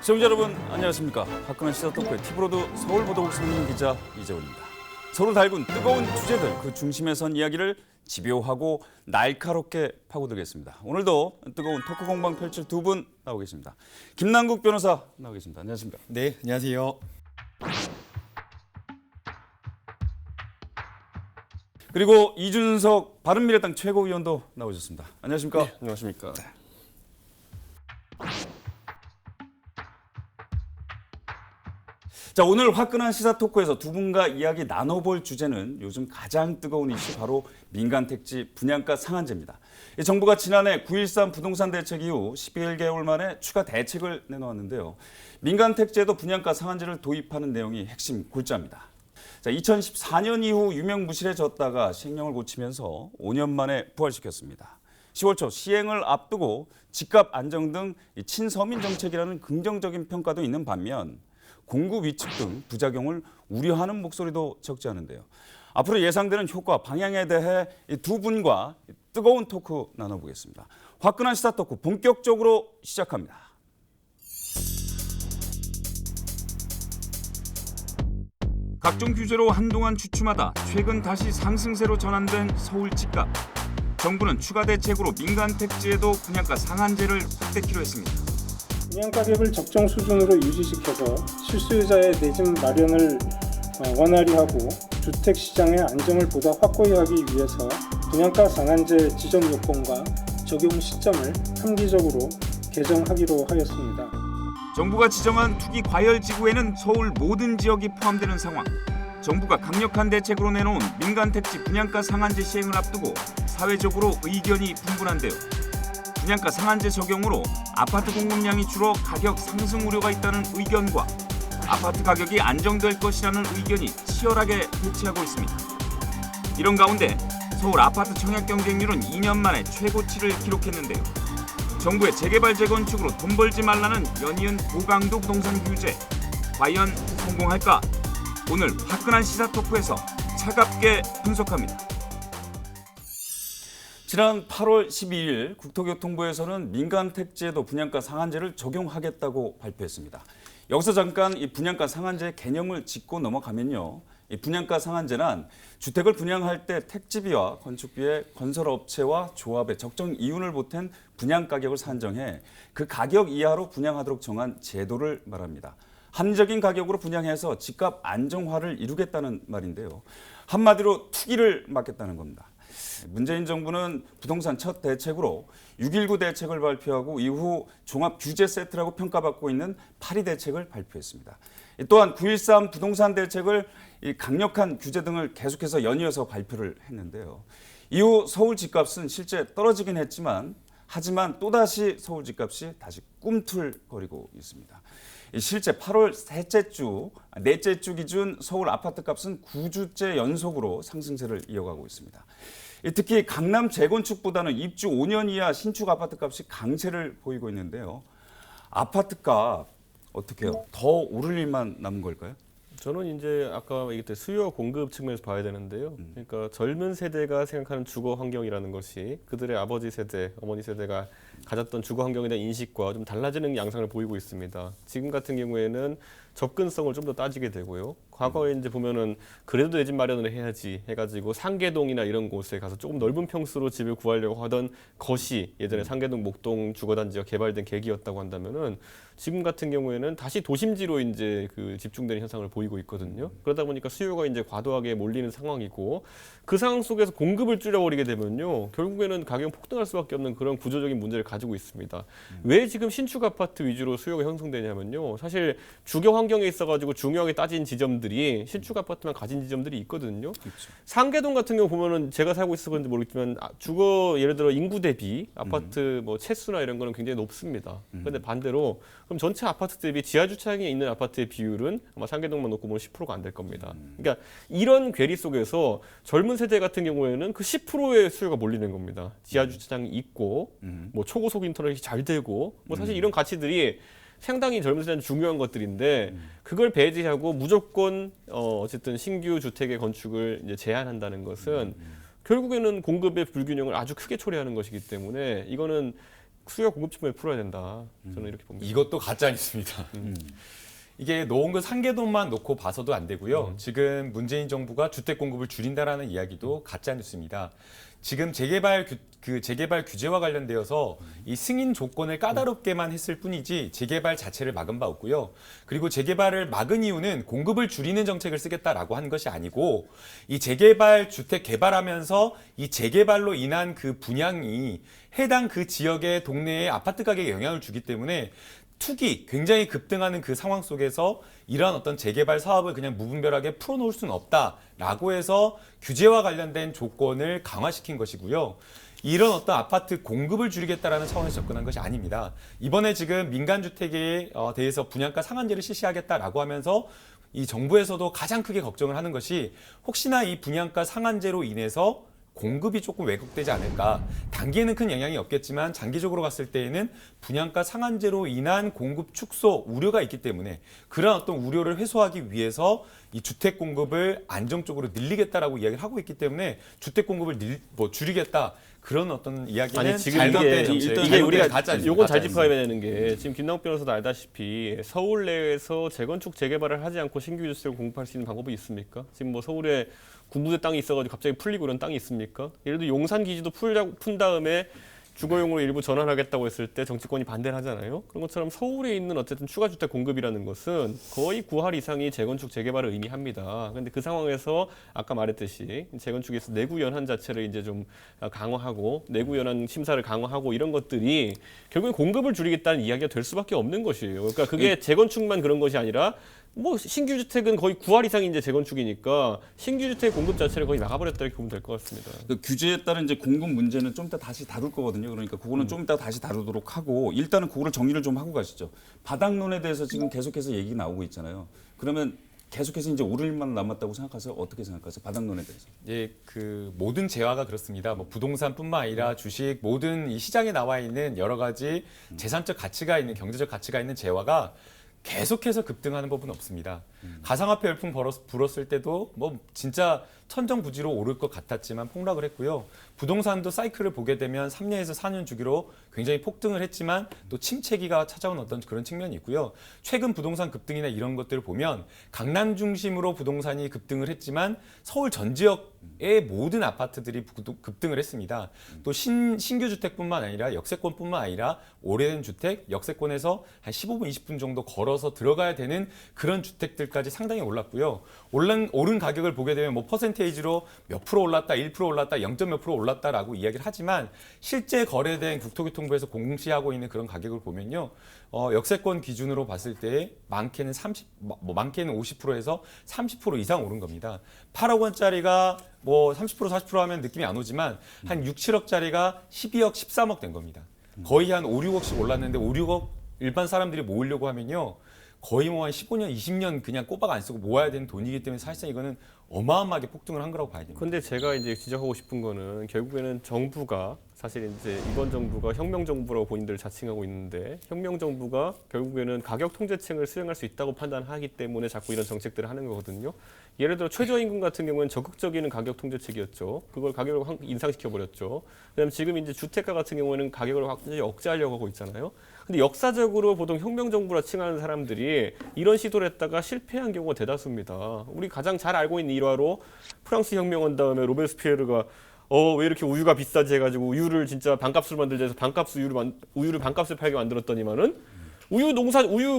시청자 여러분 안녕하십니까. 화끈한 시사토크의 티브로드 서울보도국 상임 기자 이재훈입니다. 서로 달군 뜨거운 주제들 그 중심에 선 이야기를 집요하고 날카롭게 파고들겠습니다. 오늘도 뜨거운 토크 공방 펼칠 두 분 나오 계십니다. 김남국 변호사 나오 계십니다. 안녕하십니까. 네, 안녕하세요. 그리고 이준석 바른미래당 최고위원도 나오셨습니다. 안녕하십니까. 네, 안녕하십니까. 자, 오늘 화끈한 시사 토크에서 두 분과 이야기 나눠볼 주제는 요즘 가장 뜨거운 이슈 바로 민간 택지 분양가 상한제입니다. 정부가 지난해 9.13 부동산 대책 이후 11개월 만에 추가 대책을 내놓았는데요. 민간 택지에도 분양가 상한제를 도입하는 내용이 핵심 골자입니다. 자, 2014년 이후 유명무실해졌다가 시행령을 고치면서 5년 만에 부활시켰습니다. 10월 초 시행을 앞두고 집값 안정 등 친서민 정책이라는 긍정적인 평가도 있는 반면 공급 위축 등 부작용을 우려하는 목소리도 적지 않은데요. 앞으로 예상되는 효과, 방향에 대해 두 분과 뜨거운 토크 나눠보겠습니다. 화끈한 시사 토크 본격적으로 시작합니다. 각종 규제로 한동안 주춤하다 최근 다시 상승세로 전환된 서울 집값. 정부는 추가 대책으로 민간 택지에도 분양가 상한제를 확대키로 했습니다. 분양가격을 적정 수준으로 유지시켜서 실수요자의 내 집 마련을 원활히 하고 주택시장의 안정을 보다 확고히 하기 위해서 분양가 상한제 지정 요건과 적용 시점을 한기적으로 개정하기로 하였습니다. 정부가 지정한 투기 과열 지구에는 서울 모든 지역이 포함되는 상황. 정부가 강력한 대책으로 내놓은 민간 택지 분양가 상한제 시행을 앞두고 사회적으로 의견이 분분한데요. 분양가 상한제 적용으로 아파트 공급량이 줄어 가격 상승 우려가 있다는 의견과 아파트 가격이 안정될 것이라는 의견이 치열하게 대치하고 있습니다. 이런 가운데 서울 아파트 청약 경쟁률은 2년 만에 최고치를 기록했는데요. 정부의 재개발 재건축으로 돈 벌지 말라는 연이은 고강도 부동산 규제. 과연 성공할까? 오늘 화끈한 시사 토크에서 차갑게 분석합니다. 지난 8월 12일 국토교통부에서는 민간 택지에도 분양가 상한제를 적용하겠다고 발표했습니다. 여기서 잠깐 이 분양가 상한제 개념을 짚고 넘어가면요. 이 분양가 상한제는 주택을 분양할 때 택지비와 건축비에 건설업체와 조합의 적정 이윤을 보탠 분양가격을 산정해 그 가격 이하로 분양하도록 정한 제도를 말합니다. 합리적인 가격으로 분양해서 집값 안정화를 이루겠다는 말인데요. 한마디로 투기를 막겠다는 겁니다. 문재인 정부는 부동산 첫 대책으로 6.19 대책을 발표하고 이후 종합 규제 세트라고 평가받고 있는 8.2 대책을 발표했습니다. 또한 9.13 부동산 대책을 강력한 규제 등을 계속해서 연이어서 발표를 했는데요. 이후 서울 집값은 실제 떨어지긴 했지만 하지만 또다시 서울 집값이 다시 꿈틀거리고 있습니다. 실제 8월 넷째 주 기준 서울 아파트 값은 9주째 연속으로 상승세를 이어가고 있습니다. 특히 강남 재건축보다는 입주 5년 이하 신축 아파트 값이 강세를 보이고 있는데요. 아파트 값 어떻게 해요? 더 오를 일만 남은 걸까요? 저는 이제 아까 얘기했던 수요 공급 측면에서 봐야 되는데요. 그러니까 젊은 세대가 생각하는 주거 환경이라는 것이 그들의 아버지 세대, 어머니 세대가 가졌던 주거 환경에 대한 인식과 좀 달라지는 양상을 보이고 있습니다. 지금 같은 경우에는 접근성을 좀 더 따지게 되고요. 과거에 이제 보면은 그래도 내 집 마련을 해야지 해가지고 상계동이나 이런 곳에 가서 조금 넓은 평수로 집을 구하려고 하던 것이 예전에 상계동, 목동 주거단지가 개발된 계기였다고 한다면은 지금 같은 경우에는 다시 도심지로 이제 그 집중되는 현상을 보이고 있거든요. 그러다 보니까 수요가 이제 과도하게 몰리는 상황이고 그 상황 속에서 공급을 줄여버리게 되면요. 결국에는 가격 폭등할 수밖에 없는 그런 구조적인 문제를 가지고 있습니다. 왜 지금 신축 아파트 위주로 수요가 형성되냐면요. 사실 주거 환경에 있어가지고 중요하게 따진 지점들이 신축 아파트만 가진 지점들이 있거든요. 그렇죠. 상계동 같은 경우 보면은 제가 살고 있어서 그런지 모르겠지만 주거 예를 들어 인구 대비 아파트 뭐 채수나 이런 거는 굉장히 높습니다. 그런데 반대로 그럼 전체 아파트 대비 지하 주차장에 있는 아파트의 비율은 아마 상계동만 놓고 보면 10%가 안 될 겁니다. 그러니까 이런 괴리 속에서 젊은 세대 같은 경우에는 그 10%의 수요가 몰리는 겁니다. 지하 주차장이 있고 뭐 초고속 인터넷이 잘 되고 뭐 사실 이런 가치들이 상당히 젊은 세대한테 중요한 것들인데 그걸 배제하고 무조건 어쨌든 신규 주택의 건축을 이제 제한한다는 것은 결국에는 공급의 불균형을 아주 크게 초래하는 것이기 때문에 이거는 수요 공급 측면을 풀어야 된다. 저는 이렇게 봅니다. 이것도 가짜 뉴스입니다. 이게 노원구 상계동만 놓고 봐서도 안 되고요. 지금 문재인 정부가 주택 공급을 줄인다라는 이야기도 가짜 뉴스입니다. 지금 재개발 규제와 관련되어서 이 승인 조건을 까다롭게만 했을 뿐이지 재개발 자체를 막은 바 없고요. 그리고 재개발을 막은 이유는 공급을 줄이는 정책을 쓰겠다라고 한 것이 아니고 이 재개발 주택 개발하면서 이 재개발로 인한 그 분양이 해당 그 지역의 동네의 아파트 가격에 영향을 주기 때문에 투기 굉장히 급등하는 그 상황 속에서 이러한 어떤 재개발 사업을 그냥 무분별하게 풀어놓을 수는 없다라고 해서 규제와 관련된 조건을 강화시킨 것이고요. 이런 어떤 아파트 공급을 줄이겠다라는 차원에서 접근한 것이 아닙니다. 이번에 지금 민간주택에 대해서 분양가 상한제를 실시하겠다라고 하면서 이 정부에서도 가장 크게 걱정을 하는 것이 혹시나 이 분양가 상한제로 인해서 공급이 조금 왜곡되지 않을까. 단기에는 큰 영향이 없겠지만 장기적으로 봤을 때에는 분양가 상한제로 인한 공급 축소 우려가 있기 때문에 그런 어떤 우려를 해소하기 위해서 이 주택 공급을 안정적으로 늘리겠다라고 이야기를 하고 있기 때문에 주택 공급을 줄이겠다. 그런 어떤 이야기는 아니 지금 잘못된 정책, 이게 잘못된 우리가 가짜 요거 잘 뉴스. 짚어야 되는 게 지금 김남욱 변호사도 알다시피 서울 내에서 재건축 재개발을 하지 않고 신규 주택을 공급할 수 있는 방법이 있습니까? 지금 뭐 서울에 군부대 땅이 있어가지고 갑자기 풀리고 이런 땅이 있습니까? 예를 들어 용산 기지도 푼 다음에 주거용으로 일부 전환하겠다고 했을 때 정치권이 반대를 하잖아요. 그런 것처럼 서울에 있는 어쨌든 추가 주택 공급이라는 것은 거의 9할 이상이 재건축 재개발을 의미합니다. 그런데 그 상황에서 아까 말했듯이 재건축에서 내구 연한 자체를 이제 좀 강화하고 내구 연한 심사를 강화하고 이런 것들이 결국에 공급을 줄이겠다는 이야기가 될 수밖에 없는 것이에요. 그러니까 그게 재건축만 그런 것이 아니라 뭐 신규 주택은 거의 9할 이상이 이제 재건축이니까 신규 주택 공급 자체를 거의 막아버렸다 이렇게 보면 될 것 같습니다. 그 규제에 따른 이제 공급 문제는 좀 이따 다시 다룰 거거든요. 그러니까 그거는 좀 이따 다시 다루도록 하고 일단은 그거를 정리를 좀 하고 가시죠. 바닥론에 대해서 지금 계속해서 얘기 나오고 있잖아요. 그러면 계속해서 이제 오를 일만 남았다고 생각하세요? 어떻게 생각하세요? 바닥론에 대해서? 예, 그 모든 재화가 그렇습니다. 뭐 부동산뿐만 아니라 주식 모든 이 시장에 나와 있는 여러 가지 재산적 가치가 있는 경제적 가치가 있는 재화가 계속해서 급등하는 법은 없습니다. 가상화폐 열풍 불었을 때도 뭐 진짜 천정부지로 오를 것 같았지만 폭락을 했고요. 부동산도 사이클을 보게 되면 3년에서 4년 주기로 굉장히 폭등을 했지만 또 침체기가 찾아온 어떤 그런 측면이 있고요. 최근 부동산 급등이나 이런 것들을 보면 강남 중심으로 부동산이 급등을 했지만 서울 전 지역의 모든 아파트들이 급등을 했습니다. 또 신규 주택뿐만 아니라 역세권뿐만 아니라 오래된 주택, 역세권에서 한 15분, 20분 정도 걸어서 들어가야 되는 그런 주택들까지 상당히 올랐고요. 오른 가격을 보게 되면 뭐 퍼센테이지로 몇 프로 올랐다, 1% 올랐다, 0. 몇 프로 올랐다라고 이야기를 하지만 실제 거래된 국토교통부에서 공시하고 있는 그런 가격을 보면요. 역세권 기준으로 봤을 때 많게는 50%에서 30% 이상 오른 겁니다. 8억 원짜리가 뭐 30%, 40% 하면 느낌이 안 오지만 한 6, 7억짜리가 12억, 13억 된 겁니다. 거의 한 5, 6억씩 올랐는데 5, 6억 일반 사람들이 모으려고 하면요. 거의 뭐 한 15년, 20년 그냥 꼬박 안 쓰고 모아야 되는 돈이기 때문에 사실상 이거는 어마어마하게 폭등을 한 거라고 봐야 됩니다. 근데 제가 이제 지적하고 싶은 거는 결국에는 정부가 사실 이제 이번 정부가 혁명 정부라고 본인들 자칭하고 있는데 혁명 정부가 결국에는 가격 통제층을 수행할 수 있다고 판단하기 때문에 자꾸 이런 정책들을 하는 거거든요. 예를 들어 최저임금 같은 경우는 적극적인 가격 통제책이었죠. 그걸 가격을 인상시켜 버렸죠. 그다음에 지금 이제 주택가 같은 경우에는 가격을 완전히 억제하려고 하고 있잖아요. 근데 역사적으로 보통 혁명 정부라 칭하는 사람들이 이런 시도를 했다가 실패한 경우가 대다수입니다. 우리 가장 잘 알고 있는 일화로 프랑스 혁명 한 다음에 로베스피에르가 왜 이렇게 우유가 비싸지 해가지고 우유를 진짜 반값으로 만들자 해서 우유를 반값에 팔게 만들었더니만은 우유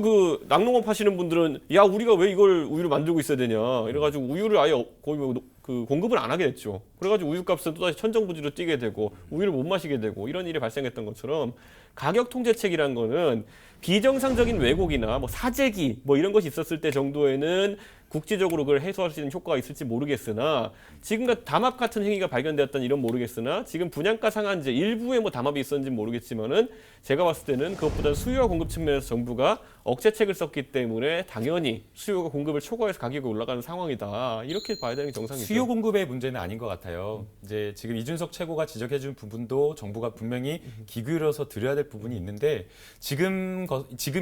그 낙농업 하시는 분들은 야 우리가 왜 이걸 우유를 만들고 있어야 되냐 이래가지고 우유를 아예 거의 그 공급을 안 하게 됐죠. 그래가지고 우유값은 또다시 천정부지로 뛰게 되고 우유를 못 마시게 되고 이런 일이 발생했던 것처럼 가격 통제책이란 거는 비정상적인 왜곡이나 뭐 사재기 뭐 이런 것이 있었을 때 정도에는 국제적으로 그걸 해소할 수 있는 효과가 있을지 모르겠으나 지금과 담합 같은 행위가 발견되었다는 이런 모르겠으나 지금 분양가 상한제 일부에 뭐 담합이 있었는지 모르겠지만은 제가 봤을 때는 그것보다 수요와 공급 측면에서 정부가 억제책을 썼기 때문에 당연히 수요가 공급을 초과해서 가격이 올라가는 상황이다 이렇게 봐야 되는 게 정상이죠. 수요 공급의 문제는 아닌 것 같아요. 이제 지금 이준석 최고가 지적해준 부분도 정부가 분명히 귀 기울여서 들여야 될 부분이 있는데 지금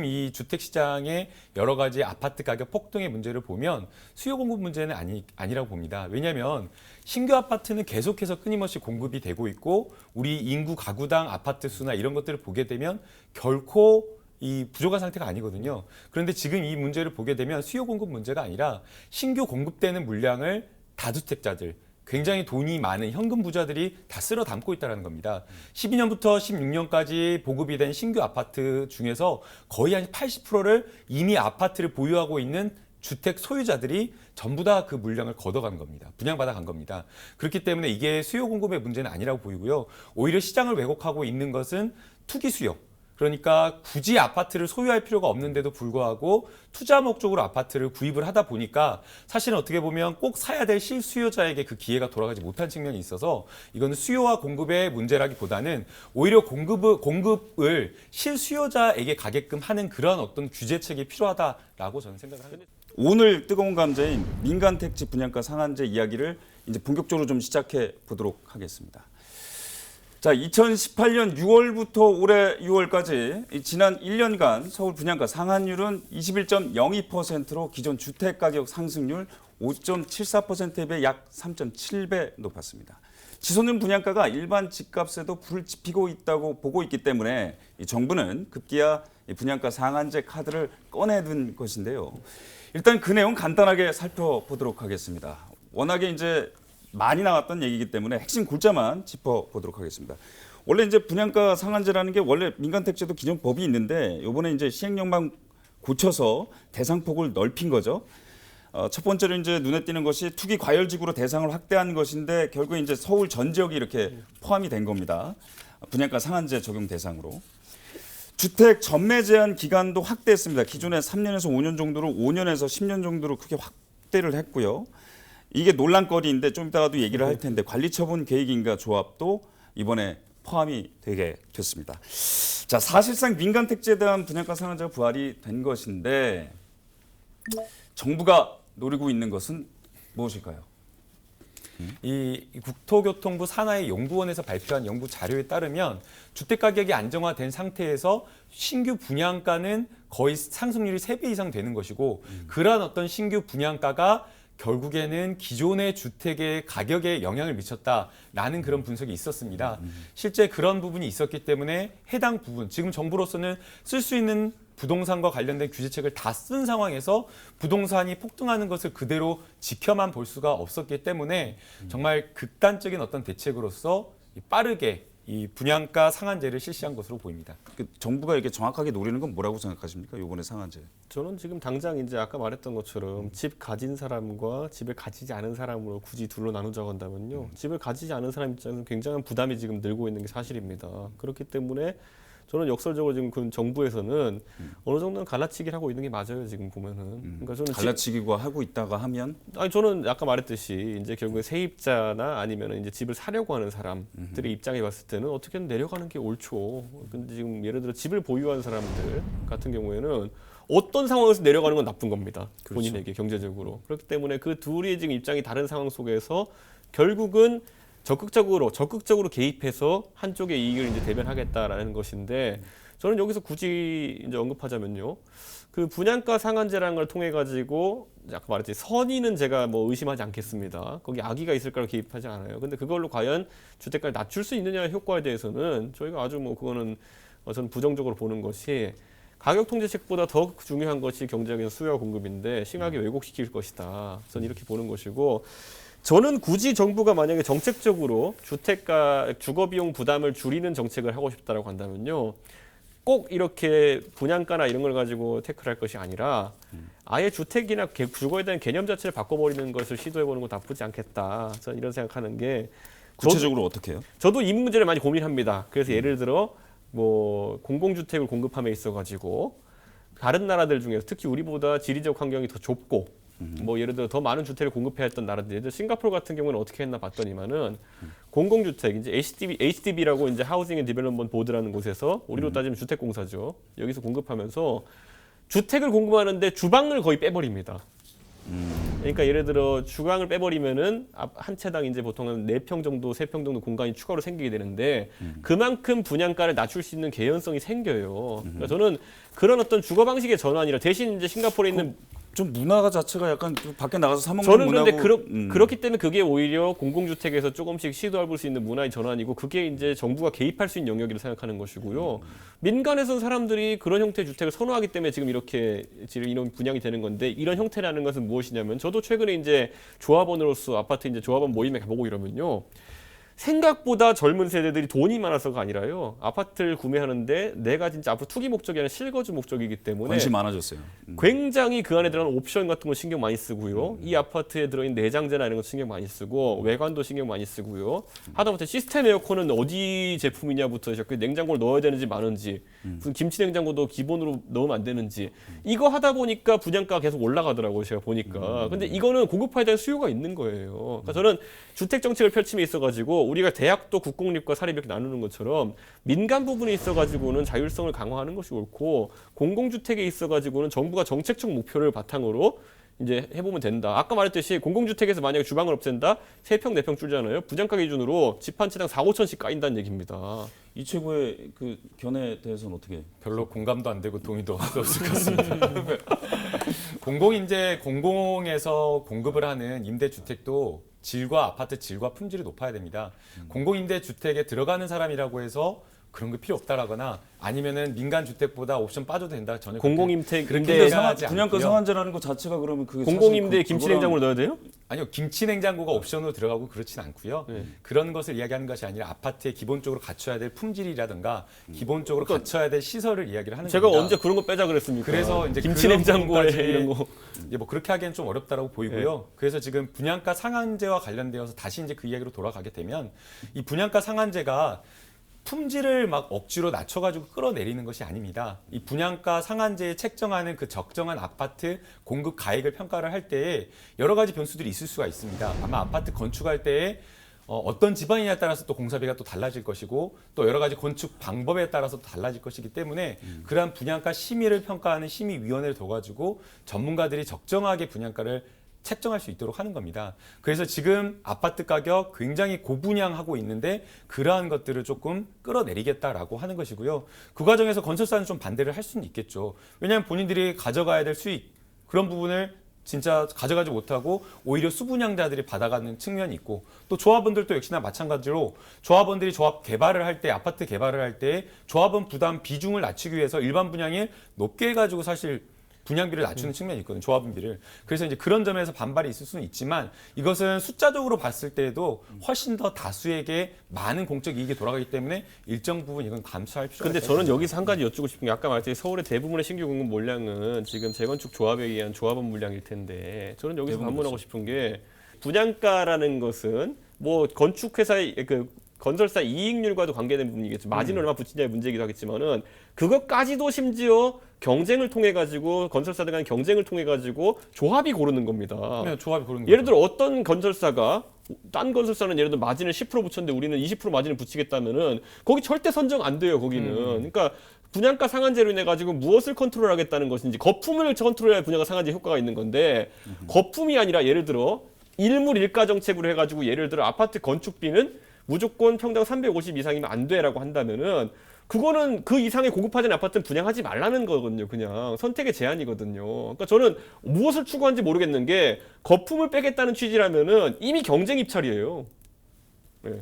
이 주택 시장의 여러 가지 아파트 가격 폭등의 문제를 보면 본다면 수요 공급 문제는 아니라고 봅니다. 왜냐하면 신규 아파트는 계속해서 끊임없이 공급이 되고 있고 우리 인구 가구당 아파트 수나 이런 것들을 보게 되면 결코 이 부족한 상태가 아니거든요. 그런데 지금 이 문제를 보게 되면 수요 공급 문제가 아니라 신규 공급되는 물량을 다주택자들, 굉장히 돈이 많은 현금 부자들이 다 쓸어 담고 있다는 겁니다. 12년부터 16년까지 보급이 된 신규 아파트 중에서 거의 한 80%를 이미 아파트를 보유하고 있는 주택 소유자들이 전부 다 그 물량을 걷어간 겁니다. 분양받아 간 겁니다. 그렇기 때문에 이게 수요 공급의 문제는 아니라고 보이고요. 오히려 시장을 왜곡하고 있는 것은 투기 수요. 그러니까 굳이 아파트를 소유할 필요가 없는데도 불구하고 투자 목적으로 아파트를 구입을 하다 보니까 사실은 어떻게 보면 꼭 사야 될 실수요자에게 그 기회가 돌아가지 못한 측면이 있어서 이거는 수요와 공급의 문제라기보다는 오히려 공급을 실수요자에게 가게끔 하는 그런 어떤 규제책이 필요하다라고 저는 생각을 합니다. 오늘 뜨거운 감자인 민간 택지 분양가 상한제 이야기를 이제 본격적으로 좀 시작해 보도록 하겠습니다. 자, 2018년 6월부터 올해 6월까지 지난 1년간 서울 분양가 상한율은 21.02%로 기존 주택 가격 상승률 5.74%에 비해 약 3.7배 높았습니다. 치솟는 분양가가 일반 집값에도 불을 지피고 있다고 보고 있기 때문에 정부는 급기야 분양가 상한제 카드를 꺼내든 것인데요. 일단 그 내용 간단하게 살펴보도록 하겠습니다. 워낙에 이제 많이 나왔던 얘기이기 때문에 핵심 골자만 짚어보도록 하겠습니다. 원래 이제 분양가 상한제라는 게 원래 민간택지도 기존 법이 있는데 이번에 이제 시행령만 고쳐서 대상폭을 넓힌 거죠. 첫 번째로 이제 눈에 띄는 것이 투기 과열지구로 대상을 확대한 것인데 결국 이제 서울 전 지역이 이렇게 포함이 된 겁니다. 분양가 상한제 적용 대상으로. 주택 전매 제한 기간도 확대했습니다. 기존에 3년에서 5년 정도로 5년에서 10년 정도로 크게 확대를 했고요. 이게 논란거리인데 좀 이따가도 얘기를 할 텐데 관리처분 계획인가 조합도 이번에 포함이 되게 됐습니다. 자, 사실상 민간 택지에 대한 분양가 상한제가 부활이 된 것인데 정부가 노리고 있는 것은 무엇일까요? 이 국토교통부 산하의 연구원에서 발표한 연구 자료에 따르면 주택 가격이 안정화된 상태에서 신규 분양가는 거의 상승률이 3배 이상 되는 것이고 그러한 어떤 신규 분양가가 결국에는 기존의 주택의 가격에 영향을 미쳤다라는 그런 분석이 있었습니다. 실제 그런 부분이 있었기 때문에 해당 부분, 지금 정부로서는 쓸 수 있는 부동산과 관련된 규제책을 다 쓴 상황에서 부동산이 폭등하는 것을 그대로 지켜만 볼 수가 없었기 때문에 정말 극단적인 어떤 대책으로서 빠르게 이 분양가 상한제를 실시한 것으로 보입니다. 정부가 이렇게 정확하게 노리는 건 뭐라고 생각하십니까? 이번에 상한제. 저는 지금 당장 이제 아까 말했던 것처럼 집 가진 사람과 집을 가지지 않은 사람으로 굳이 둘로 나누자고 한다면요. 집을 가지지 않은 사람 입장에서는 굉장한 부담이 지금 늘고 있는 게 사실입니다. 그렇기 때문에 저는 역설적으로 지금 그 정부에서는 어느 정도는 갈라치기를 하고 있는 게 맞아요. 지금 보면은. 그러니까 저는 갈라치기가 하고 있다가 하면 아니 저는 아까 말했듯이 이제 결국에 세입자나 아니면 이제 집을 사려고 하는 사람들의 입장에 봤을 때는 어떻게든 내려가는 게 옳죠. 근데 지금 예를 들어 집을 보유한 사람들 같은 경우에는 어떤 상황에서 내려가는 건 나쁜 겁니다. 그렇죠. 본인에게 경제적으로. 그렇기 때문에 그 둘이 지금 입장이 다른 상황 속에서 결국은 적극적으로 개입해서 한쪽의 이익을 이제 대변하겠다라는 것인데 저는 여기서 굳이 이제 언급하자면요. 그 분양가 상한제라는 걸 통해 가지고 아까 말했지 선의는 제가 뭐 의심하지 않겠습니다. 거기 악의가 있을 거라 개입하지 않아요. 근데 그걸로 과연 주택가를 낮출 수 있느냐 효과에 대해서는 저희가 아주 뭐 그거는 저는 부정적으로 보는 것이 가격 통제책보다 더 중요한 것이 경제적인 수요와 공급인데 심하게 왜곡시킬 것이다. 저는 이렇게 보는 것이고 저는 굳이 정부가 만약에 정책적으로 주택가 주거비용 부담을 줄이는 정책을 하고 싶다라고 한다면요. 꼭 이렇게 분양가나 이런 걸 가지고 태클할 것이 아니라 아예 주택이나 주거에 대한 개념 자체를 바꿔버리는 것을 시도해보는 건 나쁘지 않겠다. 저는 이런 생각하는 게 구체적으로 어떻게 해요? 저도 이 문제를 많이 고민합니다. 그래서 예를 들어 뭐 공공주택을 공급함에 있어가지고 다른 나라들 중에서 특히 우리보다 지리적 환경이 더 좁고 뭐 예를 들어 더 많은 주택을 공급해야 했던 나라들, 예를 들어 싱가포르 같은 경우는 어떻게 했나 봤더니만은 공공주택 이제 HDB라고 이제 하우징 앤 디벨롭먼트 보드라는 곳에서 우리로 따지면 주택공사죠. 여기서 공급하면서 주택을 공급하는데 주방을 거의 빼버립니다. 그러니까 예를 들어 주방을 빼버리면은 한 채당 이제 보통 한 4평 정도, 3평 정도 공간이 추가로 생기게 되는데 그만큼 분양가를 낮출 수 있는 개연성이 생겨요. 그러니까 저는 그런 어떤 주거 방식의 전환이라 대신 이제 싱가포르에 있는 좀 문화가 자체가 약간 좀 밖에 나가서 사 먹는 저는 문화고. 그런데 그렇기 때문에 그게 오히려 공공주택에서 조금씩 시도해볼 수 있는 문화의 전환이고 그게 이제 정부가 개입할 수 있는 영역이라고 생각하는 것이고요. 민간에서는 사람들이 그런 형태의 주택을 선호하기 때문에 지금 이렇게 이런 분양이 되는 건데 이런 형태라는 것은 무엇이냐면 저도 최근에 이제 조합원으로서 아파트 이제 조합원 모임에 가보고 이러면요. 생각보다 젊은 세대들이 돈이 많아서가 아니라요. 아파트를 구매하는데 내가 진짜 앞으로 투기 목적이 아니라 실거주 목적이기 때문에 관심 많아졌어요. 굉장히 그 안에 들어가는 옵션 같은 거 신경 많이 쓰고요. 이 아파트에 들어있는 내장재나 이런 거 신경 많이 쓰고 외관도 신경 많이 쓰고요. 하다못해 시스템 에어컨은 어디 제품이냐부터 시작해 냉장고를 넣어야 되는지 마는지 무슨 김치 냉장고도 기본으로 넣으면 안 되는지 이거 하다 보니까 분양가가 계속 올라가더라고요. 제가 보니까. 근데 이거는 공급화에 대한 수요가 있는 거예요. 그러니까 저는 주택 정책을 펼침에 있어가지고 우리가 대학도 국공립과 사립 이렇게 나누는 것처럼 민간 부분에 있어가지고는 자율성을 강화하는 것이 옳고 공공주택에 있어가지고는 정부가 정책적 목표를 바탕으로 이제 해보면 된다. 아까 말했듯이 공공주택에서 만약에 주방을 없앤다, 3평, 4평 줄잖아요. 분양가 기준으로 집 한 채당 4, 5천씩 까인다는 얘기입니다. 이 최고의 그 견해에 대해서는 어떻게? 별로 공감도 안 되고 동의도 없을 것 같습니다. 공공에서 공급을 하는 임대주택도 질과 아파트 질과 품질이 높아야 됩니다. 공공임대주택에 들어가는 사람이라고 해서 그런 게 필요 없다라거나 아니면은 민간 주택보다 옵션 빠져도 된다. 전혀 공공임대 그렇게 분양가 않고요. 상한제라는 것 자체가 그러면 그게 공공임대 사실 김치 그거랑- 냉장고를 넣어야 돼요? 아니요, 김치 냉장고가 옵션으로 들어가고 그렇진 않고요. 그런 것을 이야기하는 것이 아니라 아파트에 기본적으로 갖춰야 될 품질이라든가 기본적으로 갖춰야 될 시설을 이야기를 하는 제가 겁니다. 언제 그런 거 빼자 그랬습니까? 그래서 이제 김치 그런 냉장고에 부분까지 이런 거. 이제 뭐 그렇게 하기엔 좀 어렵다라고 보이고요. 네. 그래서 지금 분양가 상한제와 관련되어서 다시 이제 그 이야기로 돌아가게 되면 이 분양가 상한제가 품질을 막 억지로 낮춰가지고 끌어내리는 것이 아닙니다. 이 분양가 상한제에 책정하는 그 적정한 아파트 공급 가액을 평가를 할 때에 여러 가지 변수들이 있을 수가 있습니다. 아마 아파트 건축할 때에 어떤 지방이냐에 따라서 또 공사비가 또 달라질 것이고 또 여러 가지 건축 방법에 따라서 또 달라질 것이기 때문에 그러한 분양가 심의를 평가하는 심의위원회를 둬가지고 전문가들이 적정하게 분양가를 책정할 수 있도록 하는 겁니다. 그래서 지금 아파트 가격 굉장히 고분양하고 있는데 그러한 것들을 조금 끌어내리겠다라고 하는 것이고요. 그 과정에서 건설사는 좀 반대를 할 수는 있겠죠. 왜냐하면 본인들이 가져가야 될 수익 그런 부분을 진짜 가져가지 못하고 오히려 수분양자들이 받아가는 측면이 있고 또 조합원들도 역시나 마찬가지로 조합원들이 조합 개발을 할 때 아파트 개발을 할 때 조합원 부담 비중을 낮추기 위해서 일반 분양을 높게 해가지고 사실 분양비를 낮추는 측면이 있거든요. 조합원비를. 그래서 이제 그런 점에서 반발이 있을 수는 있지만 이것은 숫자적으로 봤을 때에도 훨씬 더 다수에게 많은 공적 이익이 돌아가기 때문에 일정 부분 이건 감수할 필요가 있습니다. 근데 저는 여기서 한 가지 여쭙고 싶은 게 아까 말했듯이 서울의 대부분의 신규 공급 물량은 지금 재건축 조합에 의한 조합원 물량일 텐데 저는 여기서 반문하고 싶은 게 분양가라는 것은 뭐 건축회사의 그 건설사 이익률과도 관계된 부분이겠죠. 마진을 얼마 붙이냐의 문제이기도 하겠지만은 그것까지도 심지어 경쟁을 통해 가지고 건설사들 간의 경쟁을 통해 가지고 조합이 고르는 겁니다. 네, 조합이 고르는 예를 거죠. 들어 어떤 건설사가 딴 건설사는 예를 들어 마진을 10% 붙였는데 우리는 20% 마진을 붙이겠다면은 거기 절대 선정 안 돼요. 거기는. 그러니까 분양가 상한제로 인해 가지고 무엇을 컨트롤하겠다는 것인지 거품을 컨트롤해야 분양가 상한제 효과가 있는 건데 거품이 아니라 예를 들어 일물 일가 정책으로 해가지고 예를 들어 아파트 건축비는 무조건 평당 350 이상이면 안 돼라고 한다면은 그거는 그 이상의 고급화된 아파트는 분양하지 말라는 거거든요. 그냥 선택의 제한이거든요. 그러니까 저는 무엇을 추구하는지 모르겠는 게 거품을 빼겠다는 취지라면은 이미 경쟁 입찰이에요. 네.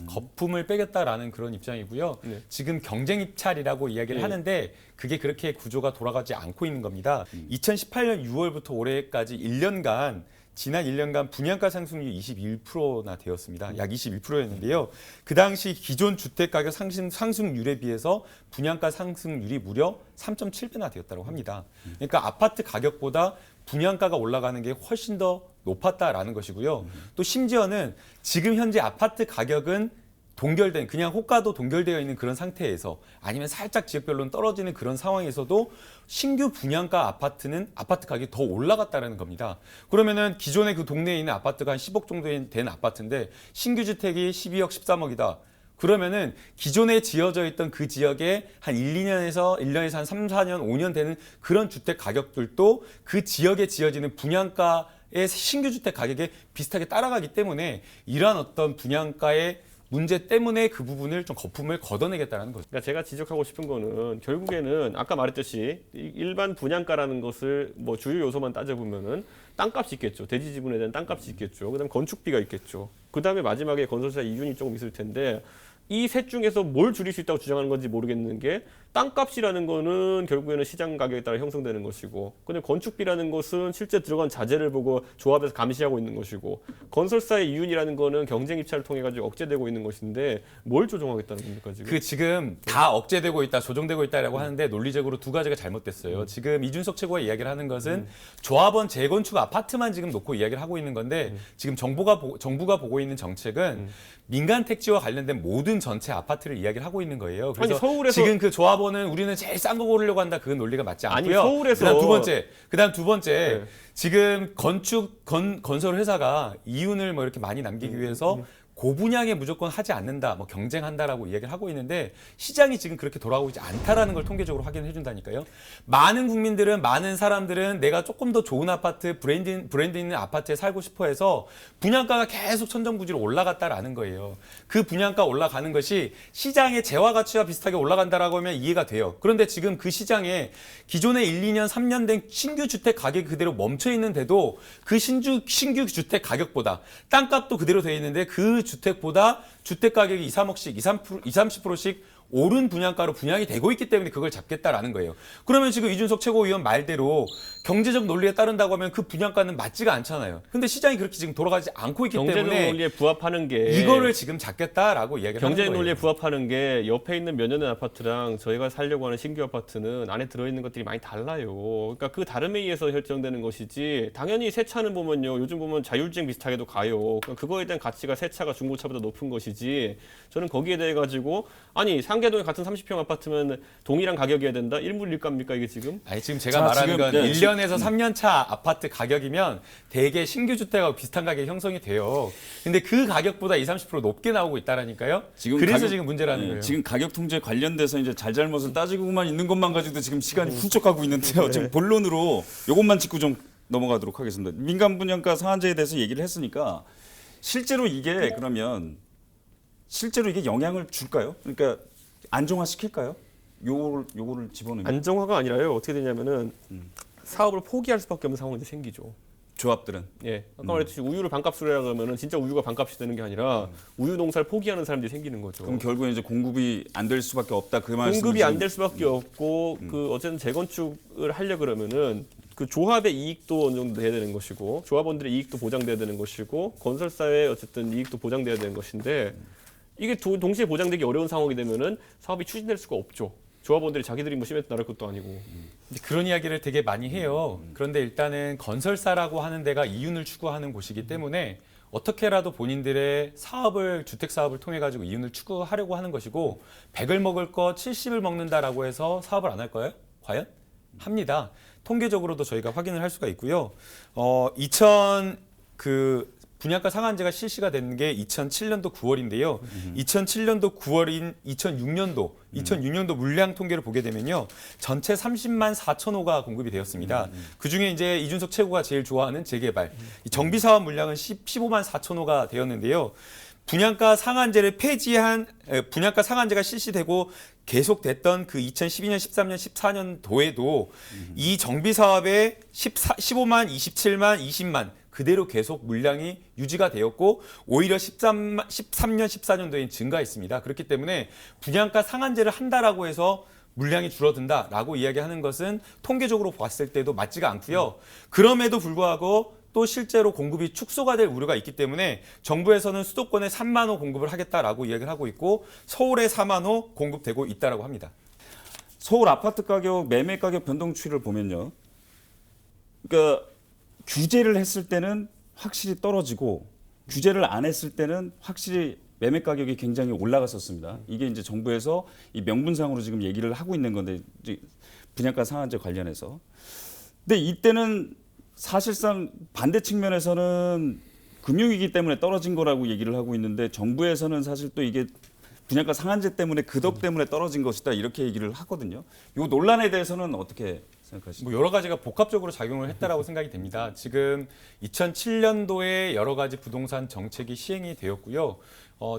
거품을 빼겠다라는 그런 입장이고요. 네. 지금 경쟁 입찰이라고 이야기를 네. 하는데 그게 그렇게 구조가 돌아가지 않고 있는 겁니다. 2018년 6월부터 올해까지 1년간 지난 1년간 분양가 상승률이 21%나 되었습니다. 약 21%였는데요. 그 당시 기존 주택 가격 상승률에 비해서 분양가 상승률이 무려 3.7배나 되었다고 합니다. 그러니까 아파트 가격보다 분양가가 올라가는 게 훨씬 더 높았다라는 것이고요. 또 심지어는 지금 현재 아파트 가격은 동결된 그냥 호가도 동결되어 있는 그런 상태에서 아니면 살짝 지역별로는 떨어지는 그런 상황에서도 신규 분양가 아파트는 아파트 가격이 더 올라갔다는 겁니다. 그러면은 기존에 그 동네에 있는 아파트가 한 10억 정도 된 아파트인데 신규 주택이 12억, 13억이다. 그러면은 기존에 지어져 있던 그 지역에 한 1년에서 한 3, 4년, 5년 되는 그런 주택 가격들도 그 지역에 지어지는 분양가의 신규 주택 가격에 비슷하게 따라가기 때문에 이러한 어떤 분양가의 문제 때문에 그 부분을 좀 거품을 걷어내겠다는 거죠. 그러니까 제가 지적하고 싶은 거는 결국에는 아까 말했듯이 일반 분양가라는 것을 뭐 주요 요소만 따져보면은 땅값이 있겠죠. 대지 지분에 대한 땅값이 있겠죠. 그다음에 건축비가 있겠죠. 그다음에 마지막에 건설사 이윤이 조금 있을 텐데 이 셋 중에서 뭘 줄일 수 있다고 주장하는 건지 모르겠는 게 땅값이라는 거는 결국에는 시장 가격에 따라 형성되는 것이고, 근데 건축비라는 것은 실제 들어간 자재를 보고 조합에서 감시하고 있는 것이고, 건설사의 이윤이라는 거는 경쟁 입찰을 통해 가지고 억제되고 있는 것인데 뭘 조정하겠다는 겁니까 지금? 그 지금 다 억제되고 있다, 조정되고 있다라고 하는데 논리적으로 두 가지가 잘못됐어요. 지금 이준석 최고가 이야기를 하는 것은 조합원 재건축 아파트만 지금 놓고 이야기를 하고 있는 건데 지금 정부가 보고 있는 정책은 민간 택지와 관련된 모든 전체 아파트를 이야기를 하고 있는 거예요. 그래서 아니, 서울에서 지금 그 조합원은 우리는 제일 싼 거 고르려고 한다. 그건 논리가 맞지 않고요. 아니, 서울에서 그다음 두 번째 네. 지금 건설 회사가 이윤을 뭐 이렇게 많이 남기기 위해서 고분양에 무조건 하지 않는다, 뭐 경쟁한다라고 이야기를 하고 있는데 시장이 지금 그렇게 돌아오고 있지 않다라는 걸 통계적으로 확인해 준다니까요. 많은 국민들은, 많은 사람들은 내가 조금 더 좋은 아파트, 브랜드 있는 아파트에 살고 싶어 해서 분양가가 계속 천정부지로 올라갔다라는 거예요. 그 분양가 올라가는 것이 시장의 재화 가치와 비슷하게 올라간다라고 하면 이해가 돼요. 그런데 지금 그 시장에 기존에 1, 2년, 3년 된 신규 주택 가격이 그대로 멈춰 있는데도 그 신규 주택 가격보다 땅값도 그대로 돼 있는데 그 주택보다 주택 가격이 2, 3억씩, 30%씩 오른 분양가로 분양이 되고 있기 때문에 그걸 잡겠다라는 거예요. 그러면 지금 이준석 최고위원 말대로 경제적 논리에 따른다고 하면 그 분양가는 맞지가 않잖아요. 근데 시장이 그렇게 지금 돌아가지 않고 있기 경제적 때문에 논리에 부합하는 게 이거를 지금 잡겠다라고 이야기를 하는 경제적 거예요. 논리에 부합하는 게 옆에 있는 몇 년의 아파트랑 저희가 살려고 하는 신규 아파트는 안에 들어있는 것들이 많이 달라요. 그러니까 그 다름에 의해서 결정되는 것이지, 당연히 새 차는 보면요, 요즘 보면 자율주행 비슷하게도 가요. 그러니까 그거에 대한 가치가 새 차가 중고차보다 높은 것이지, 저는 거기에 대해 가지고 아니 상계동에 같은 30평 아파트면 동일한 가격이어야 된다? 일물일가입니까 이게 지금? 아니 지금 제가 말하는 건 1년에서 3년 차 아파트 가격이면 대개 신규 주택하고 비슷한 가격이 형성이 돼요. 근데 그 가격보다 20, 30% 높게 나오고 있다라니까요. 그래서 지금 문제라는 거예요. 지금 가격 통제 관련돼서 이제 잘잘못을 따지고만 있는 것만 가지고도 지금 시간이 훌쩍 가고 있는데요. 지금 본론으로 이것만 짚고 좀 넘어가도록 하겠습니다. 민간 분양가 상한제에 대해서 얘기를 했으니까 실제로 이게 그러면 실제로 이게 영향을 줄까요? 그러니까 안정화시킬까요? 요거를 집어넣으면 안정화가 아니라요. 어떻게 되냐면은 사업을 포기할 수밖에 없는 상황이 생기죠. 조합들은 예, 아까 말했듯이 우유를 반값으로 해라 그러면은 진짜 우유가 반값이 되는 게 아니라 우유 농사를 포기하는 사람들이 생기는 거죠. 그럼 결국에 이제 공급이 안 될 수밖에 없다 그 말씀. 공급이 안 될 수밖에 없고 그 어쨌든 재건축을 하려 그러면은 그 조합의 이익도 어느 정도 돼야 되는 것이고 조합원들의 이익도 보장돼야 되는 것이고 건설사의 어쨌든 이익도 보장돼야 되는 것인데 이게 동시에 보장되기 어려운 상황이 되면은 사업이 추진될 수가 없죠. 조합원들이 자기들이 뭐 시멘트 나를 것도 아니고. 그런 이야기를 되게 많이 해요. 그런데 일단은 건설사라고 하는 데가 이윤을 추구하는 곳이기 때문에 어떻게라도 본인들의 사업을, 주택 사업을 통해 가지고 이윤을 추구하려고 하는 것이고 100을 먹을 거 70을 먹는다라고 해서 사업을 안 할 거예요? 과연? 합니다. 통계적으로도 저희가 확인을 할 수가 있고요. 분양가 상한제가 실시가 된 게 2007년도 9월인데요. 2007년도 9월인 2006년도 물량 통계를 보게 되면요. 전체 30만 4천 호가 공급이 되었습니다. 그중에 이제 이준석 최고가 제일 좋아하는 재개발. 이 정비 사업 물량은 15만 4천 호가 되었는데요. 분양가 상한제를 분양가 상한제가 실시되고 계속됐던 그 2012년, 13년, 14년도에도 이 정비 사업에 15만, 27만, 20만 그대로 계속 물량이 유지가 되었고 오히려 13년, 14년도엔 증가했습니다. 그렇기 때문에 분양가 상한제를 한다라고 해서 물량이 줄어든다라고 이야기하는 것은 통계적으로 봤을 때도 맞지가 않고요. 그럼에도 불구하고 또 실제로 공급이 축소가 될 우려가 있기 때문에 정부에서는 수도권에 3만 호 공급을 하겠다라고 이야기를 하고 있고 서울에 4만 호 공급되고 있다라고 합니다. 서울 아파트 가격, 매매 가격 변동 추이를 보면요. 그러니까 규제를 했을 때는 확실히 떨어지고 규제를 안 했을 때는 확실히 매매 가격이 굉장히 올라갔었습니다. 이게 이제 정부에서 이 명분상으로 지금 얘기를 하고 있는 건데 이제 분양가 상한제 관련해서. 근데 이때는 사실상 반대 측면에서는 금융위기 때문에 떨어진 거라고 얘기를 하고 있는데 정부에서는 사실 또 이게 분양가 상한제 때문에 그 덕 때문에 떨어진 것이다 이렇게 얘기를 하거든요. 이 논란에 대해서는 어떻게 생각하십니까? 뭐 여러 가지가 복합적으로 작용을 했다라고 생각이 됩니다. 지금 2007년도에 여러 가지 부동산 정책이 시행이 되었고요.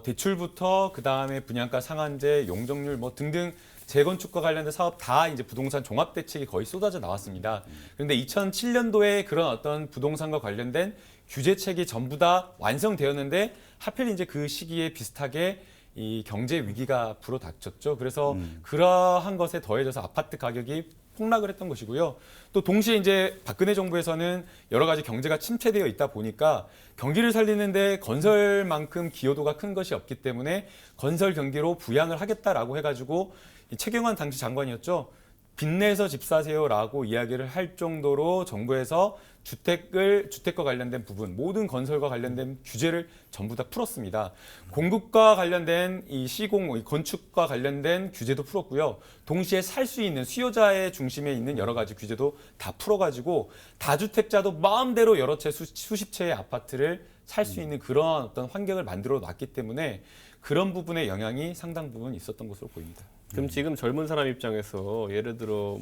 대출부터 그 다음에 분양가 상한제, 용적률 뭐 등등 재건축과 관련된 사업 다 이제 부동산 종합 대책이 거의 쏟아져 나왔습니다. 그런데 2007년도에 그런 어떤 부동산과 관련된 규제책이 전부 다 완성되었는데 하필 이제 그 시기에 비슷하게 이 경제 위기가 불어닥쳤죠. 그래서 그러한 것에 더해져서 아파트 가격이 폭락을 했던 것이고요. 또 동시에 이제 박근혜 정부에서는 여러 가지 경제가 침체되어 있다 보니까 경기를 살리는데 건설만큼 기여도가 큰 것이 없기 때문에 건설 경기로 부양을 하겠다라고 해가지고 이 최경환 당시 장관이었죠. 빚내서 집 사세요라고 이야기를 할 정도로 정부에서 주택과 관련된 부분, 모든 건설과 관련된 규제를 전부 다 풀었습니다. 공급과 관련된 이 시공, 건축과 관련된 규제도 풀었고요. 동시에 살 수 있는 수요자의 중심에 있는 여러 가지 규제도 다 풀어가지고 다주택자도 마음대로 여러 채 수십 채의 아파트를 살 수 있는 그런 어떤 환경을 만들어 놨기 때문에 그런 부분의 영향이 상당 부분 있었던 것으로 보입니다. 그럼 지금 젊은 사람 입장에서 예를 들어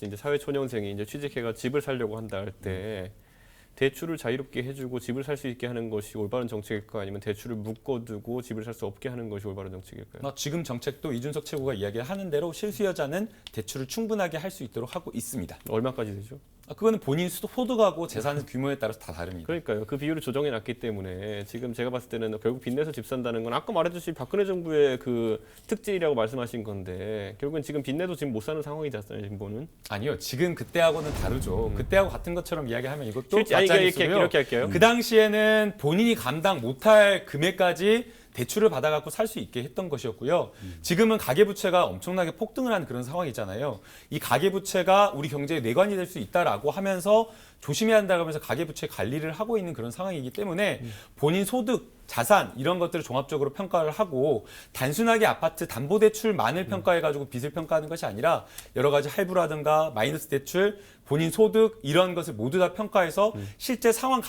이제 사회초년생이 이제 취직해가 집을 살려고 한다 할 때 대출을 자유롭게 해주고 집을 살 수 있게 하는 것이 올바른 정책일까 아니면 대출을 묶어두고 집을 살 수 없게 하는 것이 올바른 정책일까요? 지금 정책도 이준석 최고가 이야기하는 대로 실수요자는 대출을 충분하게 할 수 있도록 하고 있습니다. 얼마까지 되죠? 그거는 본인 소득하고 재산 규모에 따라서 다 다릅니다. 그러니까요. 그 비율을 조정해 놨기 때문에 지금 제가 봤을 때는 결국 빚내서 집 산다는 건 아까 말해주신 박근혜 정부의 그 특질이라고 말씀하신 건데 결국은 지금 빚내도 지금 못 사는 상황이잖아요. 지금 보는. 아니요. 지금 그때하고는 다르죠. 그때하고 같은 것처럼 이야기하면 이것도 실제 이렇게 할게요. 그 당시에는 본인이 감당 못할 금액까지 대출을 받아갖고 살 수 있게 했던 것이었고요. 지금은 가계부채가 엄청나게 폭등을 하는 그런 상황이잖아요. 이 가계부채가 우리 경제의 뇌관이 될 수 있다라고 하면서 조심해야 한다고 하면서 가계부채 관리를 하고 있는 그런 상황이기 때문에 본인 소득, 자산 이런 것들을 종합적으로 평가를 하고 단순하게 아파트 담보대출만을 평가해가지고 빚을 평가하는 것이 아니라 여러 가지 할부라든가 마이너스 대출, 본인 소득 이런 것을 모두 다 평가해서 실제 상황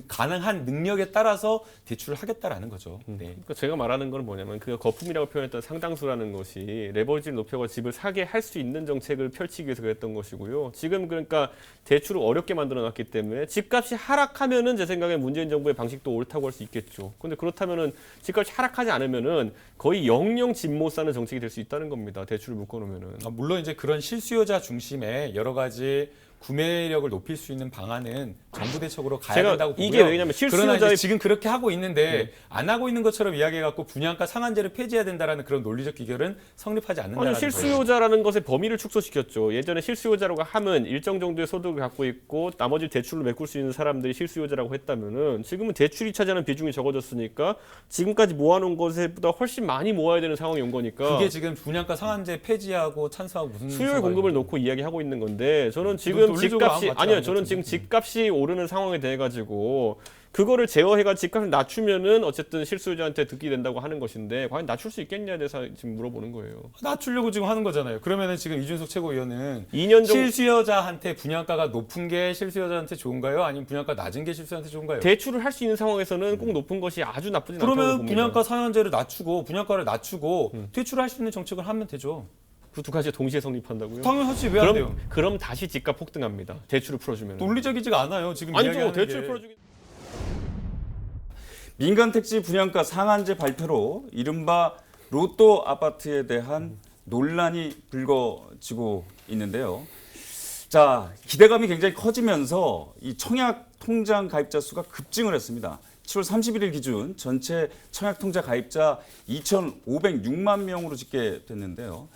가능한 능력에 따라서 대출을 하겠다라는 거죠. 네. 그러니까 제가 말하는 건 뭐냐면 그 거품이라고 표현했던 상당수라는 것이 레버리지를 높여가 집을 사게 할 수 있는 정책을 펼치기 위해서 그랬던 것이고요. 지금 그러니까 대출을 어렵게 만들어놨기 때문에 집값이 하락하면은 제 생각에 문재인 정부의 방식도 옳다고 할 수 있겠죠. 근데 그렇다면은 집값이 하락하지 않으면은 거의 영영 집 못 사는 정책이 될 수 있다는 겁니다. 대출을 묶어놓으면은. 물론 이제 그런 실수요자 중심의 여러 가지 구매력을 높일 수 있는 방안은 정부 대책으로 가야 된다고 보고요. 이게 왜냐면 그러나 실수요자의 이제 지금 그렇게 하고 있는데 안 하고 있는 것처럼 이야기해갖고 분양가 상한제를 폐지해야 된다라는 그런 논리적 기결은 성립하지 않는다는 아니, 실수요자라는 것의 범위를 축소시켰죠. 예전에 실수요자라고 하면 일정 정도의 소득을 갖고 있고 나머지 대출로 메꿀 수 있는 사람들이 실수요자라고 했다면은 지금은 대출이 차지하는 비중이 적어졌으니까 지금까지 모아놓은 것보다 훨씬 많이 모아야 되는 상황이 온 거니까 그게 지금 분양가 상한제 폐지하고 찬성하고 무슨 수요의 공급을 놓고 이야기하고 있는 건데 저는 지금 집값이 아니요 저는 지금 집값이 오르는 상황에 대해 가지고 그거를 제어해가 집값을 낮추면은 어쨌든 실수요자한테 득이 된다고 하는 것인데 과연 낮출 수 있겠냐에 대해서 지금 물어보는 거예요. 낮추려고 지금 하는 거잖아요. 그러면은 지금 이준석 최고위원은 2년 정도 실수요자한테 분양가가 높은 게 실수요자한테 좋은가요? 아니면 분양가 낮은 게 실수요자한테 좋은가요? 대출을 할 수 있는 상황에서는 꼭 높은 것이 아주 나쁘진 않다고 봅니다. 그러면 분양가 상한제를 낮추고 분양가를 낮추고 대출을 할 수 있는 정책을 하면 되죠. 그 두 가지가 동시에 성립한다고요? 당연하지 왜 안 돼요? 그럼 다시 집값 폭등합니다. 대출을 풀어주면. 논리적이지가 않아요. 지금 아니죠. 이야기하는 대출 게. 풀어주기. 민간 택지 분양가 상한제 발표로 이른바 로또 아파트에 대한 논란이 불거지고 있는데요. 자, 기대감이 굉장히 커지면서 이 청약 통장 가입자 수가 급증을 했습니다. 7월 31일 기준 전체 청약 통장 가입자 2,506만 명으로 집계됐는데요.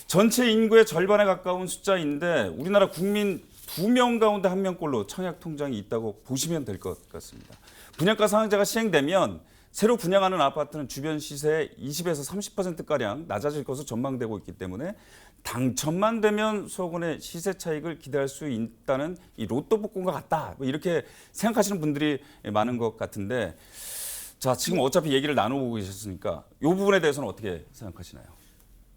전체 인구의 절반에 가까운 숫자인데 우리나라 국민 2명 가운데 1명꼴로 청약 통장이 있다고 보시면 될 것 같습니다. 분양가 상한제가 시행되면 새로 분양하는 아파트는 주변 시세의 20에서 30%가량 낮아질 것으로 전망되고 있기 때문에 당첨만 되면 수억 원의 시세 차익을 기대할 수 있다는 이 로또 복권과 같다. 이렇게 생각하시는 분들이 많은 것 같은데 자, 지금 어차피 얘기를 나눠보고 계셨으니까 이 부분에 대해서는 어떻게 생각하시나요?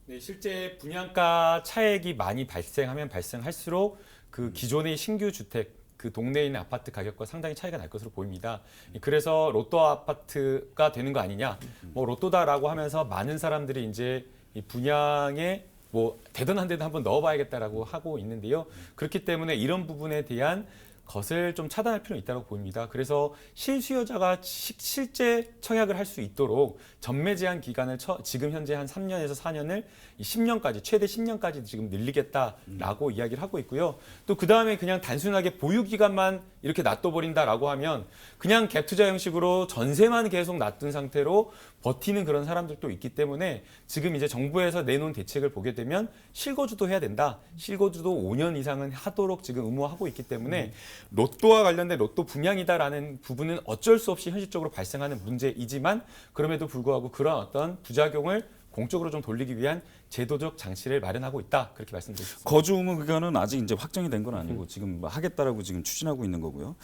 네, 실제 분양가 차액이 많이 발생하면 발생할수록 그 기존의 신규 주택 그 동네에 있는 아파트 가격과 상당히 차이가 날 것으로 보입니다. 그래서 로또 아파트가 되는 거 아니냐, 뭐 로또다라고 하면서 많은 사람들이 이제 이 분양에 뭐 되든 안 되든 한번 넣어봐야겠다라고 하고 있는데요. 그렇기 때문에 이런 부분에 대한 것을 좀 차단할 필요는 있다고 보입니다. 그래서 실수요자가 실제 청약을 할 수 있도록 전매 제한 기간을 지금 현재 한 3년에서 4년을 10년까지 최대 10년까지 지금 늘리겠다라고 이야기를 하고 있고요. 또 그 다음에 그냥 단순하게 보유 기간만 이렇게 놔둬버린다라고 하면 그냥 갭 투자 형식으로 전세만 계속 놔둔 상태로 버티는 그런 사람들도 있기 때문에 지금 이제 정부에서 내놓은 대책을 보게 되면 실거주도 해야 된다. 실거주도 5년 이상은 하도록 지금 의무화하고 있기 때문에 로또와 관련된 로또 분양이다라는 부분은 어쩔 수 없이 현실적으로 발생하는 문제이지만 그럼에도 불구하고 그런 어떤 부작용을 공적으로 좀 돌리기 위한 제도적 장치를 마련하고 있다. 그렇게 말씀드렸습니다. 거주 의무 기간은 아직 이제 확정이 된 건 아니고 지금 뭐 하겠다라고 지금 추진하고 있는 거고요.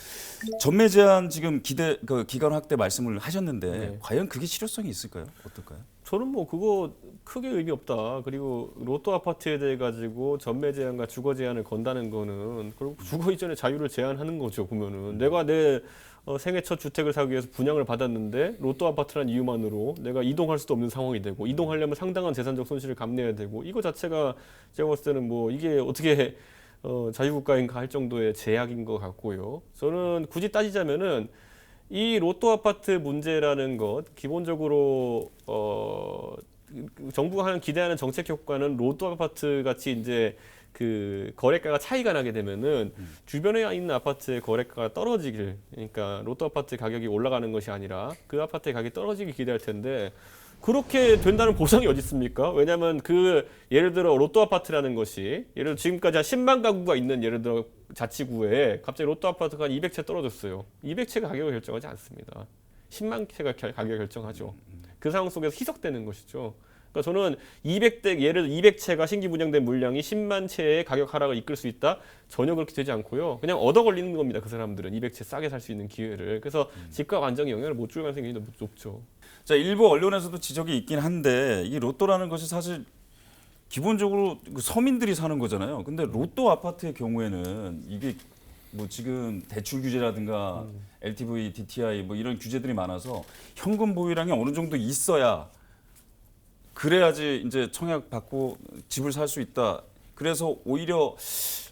전매 제한 지금 기간 확대 말씀을 하셨는데 네. 과연 그게 실효성이 있을까요? 어떨까요? 저는 뭐 그거 크게 의미 없다. 그리고 로또 아파트에 대해 가지고 전매 제한과 주거 제한을 건다는 거는 그리고 주거 이전의 자유를 제한하는 거죠. 보면은 내가 내 생애 첫 주택을 사기 위해서 분양을 받았는데 로또 아파트라는 이유만으로 내가 이동할 수도 없는 상황이 되고 이동하려면 상당한 재산적 손실을 감내해야 되고 이거 자체가 제가 봤을 때는 뭐 이게 어떻게 자유국가인가 할 정도의 제약인 것 같고요. 저는 굳이 따지자면은 이 로또 아파트 문제라는 것 기본적으로 정부가 기대하는 정책 효과는 로또 아파트 같이 이제 그 거래가가 차이가 나게 되면은 주변에 있는 아파트의 거래가가 떨어지길, 그러니까 로또 아파트 가격이 올라가는 것이 아니라 그 아파트의 가격이 떨어지길 기대할 텐데 그렇게 된다는 보장이 어디 있습니까? 왜냐하면 예를 들어 로또 아파트라는 것이 예를 들어 지금까지 한 10만 가구가 있는 예를 들어 자치구에 갑자기 로또 아파트가 한 200채 떨어졌어요. 200채가 가격을 결정하지 않습니다. 10만 채가 가격을 결정하죠. 그 상황 속에서 희석되는 것이죠. 그러니까 저는 예를 들어 200채가 신규 분양된 물량이 10만 채의 가격 하락을 이끌 수 있다? 전혀 그렇게 되지 않고요. 그냥 얻어 걸리는 겁니다. 그 사람들은 200채 싸게 살 수 있는 기회를. 그래서 집값 안정에 영향을 못 줄 가능성이 너무 높죠. 자, 일부 언론에서도 지적이 있긴 한데 이 로또라는 것이 사실 기본적으로 서민들이 사는 거잖아요. 근데 로또 아파트의 경우에는 이게 뭐 지금 대출 규제라든가 LTV, DTI 뭐 이런 규제들이 많아서 현금 보유량이 어느 정도 있어야 그래야지 이제 청약 받고 집을 살 수 있다. 그래서 오히려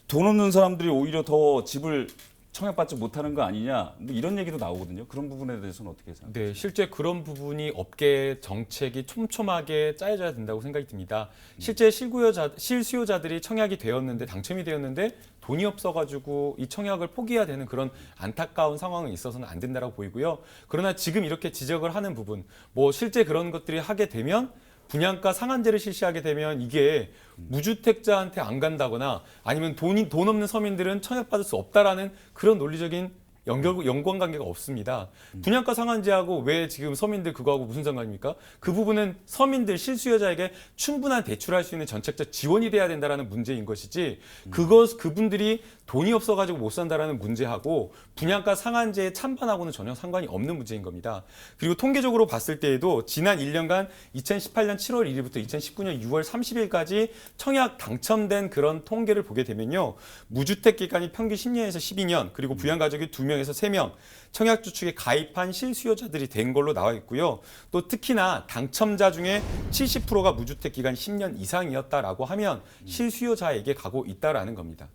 돈 없는 사람들이 오히려 더 집을 청약받지 못하는 거 아니냐. 뭐 이런 얘기도 나오거든요. 그런 부분에 대해서는 어떻게 생각하세요? 네, 실제 그런 부분이 업계 정책이 촘촘하게 짜여져야 된다고 생각이 듭니다. 실제 실수요자들이 청약이 되었는데 당첨이 되었는데 돈이 없어가지고 이 청약을 포기해야 되는 그런 안타까운 상황이 있어서는 안 된다고 보이고요. 그러나 지금 이렇게 지적을 하는 부분, 뭐 실제 그런 것들이 하게 되면 분양가 상한제를 실시하게 되면 이게 무주택자한테 안 간다거나 아니면 돈 없는 서민들은 청약받을 수 없다라는 그런 논리적인 연관관계가 없습니다. 분양가 상한제하고 왜 지금 서민들 그거하고 무슨 상관입니까? 그 부분은 서민들 실수요자에게 충분한 대출할 수 있는 정책적 지원이 돼야 된다라는 문제인 것이지 그분들이 돈이 없어가지고 못 산다라는 문제하고 분양가 상한제에 찬반하고는 전혀 상관이 없는 문제인 겁니다. 그리고 통계적으로 봤을 때에도 지난 1년간 2018년 7월 1일부터 2019년 6월 30일까지 청약 당첨된 그런 통계를 보게 되면요. 무주택 기간이 평균 10년에서 12년 그리고 부양가족이 2명에서 3명 청약 주축에 가입한 실수요자들이 된 걸로 나와 있고요. 또 특히나 당첨자 중에 70%가 무주택 기간이 10년 이상이었다라고 하면 실수요자에게 가고 있다라는 겁니다.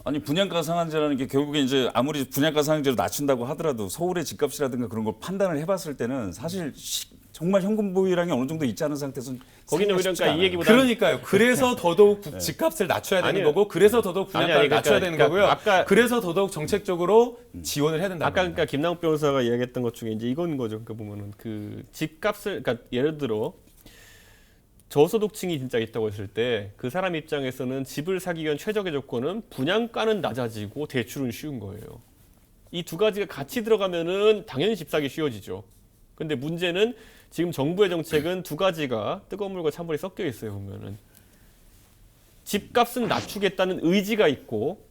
아니 분양가 상한제라는 게 결국에 이제 아무리 분양가 상한제로 낮춘다고 하더라도 서울의 집값이라든가 그런 걸 판단을 해봤을 때는 사실 정말 현금 보유량이 어느 정도 있지 않은 상태에서는 거기는 그러니까 이 얘기보다 그러니까요. 그래서 더더욱 집값을 낮춰야 되는 아니요. 거고, 그래서 더더욱 분양가를 낮춰야 되는 거고요. 그래서 더더욱 정책적으로 지원을 해야 된다. 아까 그러니까 김남욱 변호사가 이야기했던 것 중에 이제 이건 거죠. 그러니까 보면은 그 집값을 그러니까 예를 들어 저소득층이 진짜 있다고 했을 때 그 사람 입장에서는 집을 사기 위한 최적의 조건은 분양가는 낮아지고 대출은 쉬운 거예요. 이 두 가지가 같이 들어가면은 당연히 집 사기 쉬워지죠. 근데 문제는 지금 정부의 정책은 두 가지가 뜨거운 물과 찬물이 섞여 있어요. 보면은 집값은 낮추겠다는 의지가 있고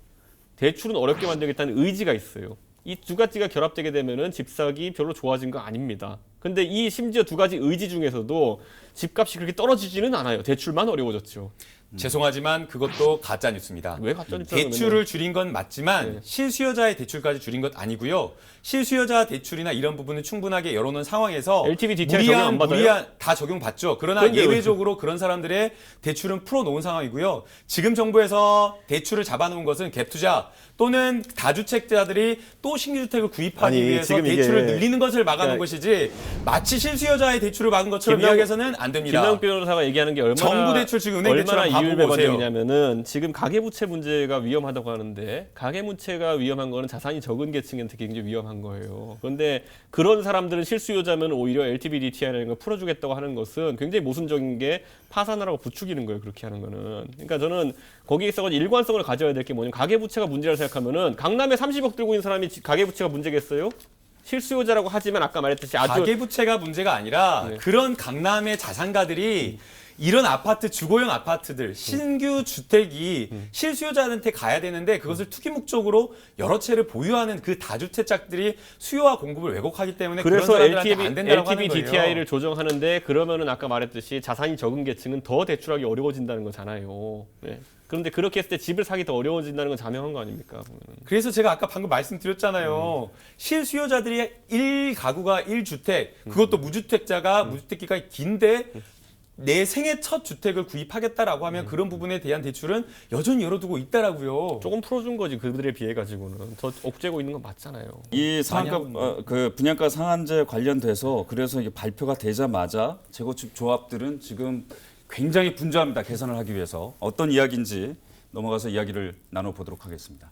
대출은 어렵게 만들겠다는 의지가 있어요. 이 두 가지가 결합되게 되면은 집 사기 별로 좋아진 거 아닙니다. 근데 이 심지어 두 가지 의지 중에서도 집값이 그렇게 떨어지지는 않아요. 대출만 어려워졌죠. 죄송하지만 그것도 가짜 뉴스입니다. 왜 가짜 뉴스라고 대출을 줄인 건 맞지만 네. 실수요자의 대출까지 줄인 것 아니고요. 실수요자 대출이나 이런 부분은 충분하게 열어놓은 상황에서 LTV DTI 적용 안 받아요? 무리한 다 적용받죠. 그러나 그런데 왜 예외적으로 그런 사람들의 대출은 풀어놓은 상황이고요. 지금 정부에서 대출을 잡아놓은 것은 갭투자 또는 다주택자들이 또 신규 주택을 구입하기 아니, 위해서 지금 이게 대출을 늘리는 것을 막아놓은 그러니까 것이지 마치 실수요자의 대출을 막은 것처럼 김남- 이야기해서는 안 됩니다. 김남욱 변호사가 얘기하는 게 얼마나 정부 대출 지금 은행 얼마나 대출랑 바보고 이율배반적이냐면은 지금 가계부채 문제가 위험하다고 하는데 가계부채가 위험한 거는 자산이 적은 계층한테 굉장히 위험한 거예요. 그런데 그런 사람들은 실수요자면 오히려 LTV DTI라는 걸 풀어주겠다고 하는 것은 굉장히 모순적인 게 파산하라고 부추기는 거예요. 그렇게 하는 거는. 그러니까 저는 거기에 있어서 일관성을 가져야 될 게 뭐냐면 가계부채가 문제라고 생각하면은 강남에 30억 들고 있는 사람이 가계부채가 문제겠어요? 실수요자라고 하지만 아까 말했듯이 아주 가계부채가 문제가 아니라 네. 그런 강남의 자산가들이 이런 아파트 주거용 아파트들 신규 주택이 실수요자한테 가야 되는데 그것을 투기 목적으로 여러 채를 보유하는 그 다주택자들이 수요와 공급을 왜곡하기 때문에 그런 그래서 사람들한테 안 된다고 하는 LTV 거예요. DTI를 조정하는데 그러면은 아까 말했듯이 자산이 적은 계층은 더 대출하기 어려워진다는 거잖아요. 네. 그런데 그렇게 했을 때 집을 사기 더 어려워진다는 건 자명한 거 아닙니까? 보면은. 그래서 제가 아까 방금 말씀드렸잖아요. 실수요자들이 1가구가 1주택, 그것도 무주택자가 무주택 기간이 긴데 내 생애 첫 주택을 구입하겠다라고 하면 그런 부분에 대한 대출은 여전히 열어두고 있다라고요. 조금 풀어준 거지 그들에 비해 가지고는 더 억제고 있는 건 맞잖아요. 이 많이 하고 상한가 그 분양가 상한제 관련돼서 그래서 이게 발표가 되자마자 재건축 조합들은 지금 굉장히 분주합니다. 개선을 하기 위해서 어떤 이야기인지 넘어가서 이야기를 나눠보도록 하겠습니다.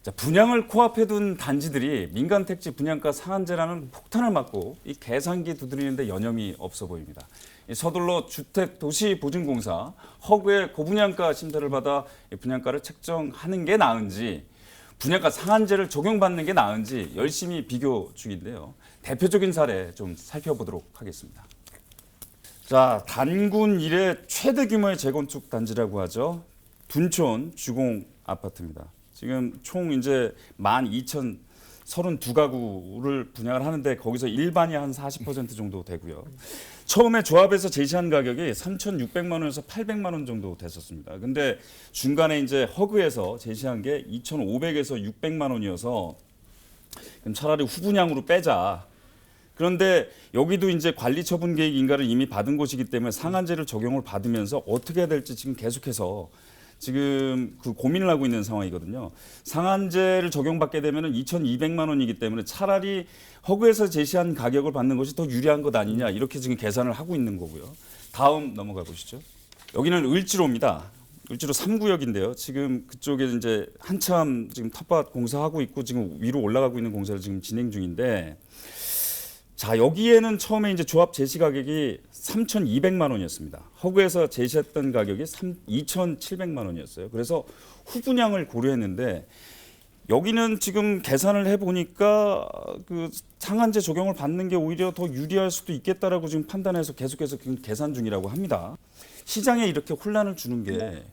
자, 분양을 코앞에 둔 단지들이 민간 택지 분양가 상한제라는 폭탄을 맞고 이 계산기 두드리는데 여념이 없어 보입니다. 이 서둘러 주택도시보증공사 허그의 고분양가 심사를 받아 이 분양가를 책정하는 게 나은지 분양가 상한제를 적용받는 게 나은지 열심히 비교 중인데요. 대표적인 사례 좀 살펴보도록 하겠습니다. 자, 단군 이래 최대 규모의 재건축 단지라고 하죠. 둔촌 주공 아파트입니다. 지금 총 이제 12,032가구를 분양을 하는데 거기서 일반이 한 40% 정도 되고요. 처음에 조합에서 제시한 가격이 3,600만 원에서 800만 원 정도 됐었습니다. 근데 중간에 이제 허그에서 제시한 게 2,500에서 600만 원이어서 그럼 차라리 후분양으로 빼자. 그런데 여기도 이제 관리 처분 계획 인가를 이미 받은 곳이기 때문에 상한제를 적용을 받으면서 어떻게 해야 될지 지금 계속해서 지금 그 고민을 하고 있는 상황이거든요. 상한제를 적용받게 되면은 2,200만 원이기 때문에 차라리 허그에서 제시한 가격을 받는 것이 더 유리한 것 아니냐 이렇게 지금 계산을 하고 있는 거고요. 다음 넘어가 보시죠. 여기는 을지로입니다. 을지로 3구역인데요. 지금 그쪽에 이제 한참 지금 텃밭 공사하고 있고 지금 위로 올라가고 있는 공사를 지금 진행 중인데 자, 여기에는 처음에 이제 조합 제시 가격이 3,200만 원이었습니다. 허그에서 제시했던 가격이 2,700만 원이었어요. 그래서 후분양을 고려했는데 여기는 지금 계산을 해보니까 그 상한제 적용을 받는 게 오히려 더 유리할 수도 있겠다라고 지금 판단해서 계속해서 계산 중이라고 합니다. 시장에 이렇게 혼란을 주는 게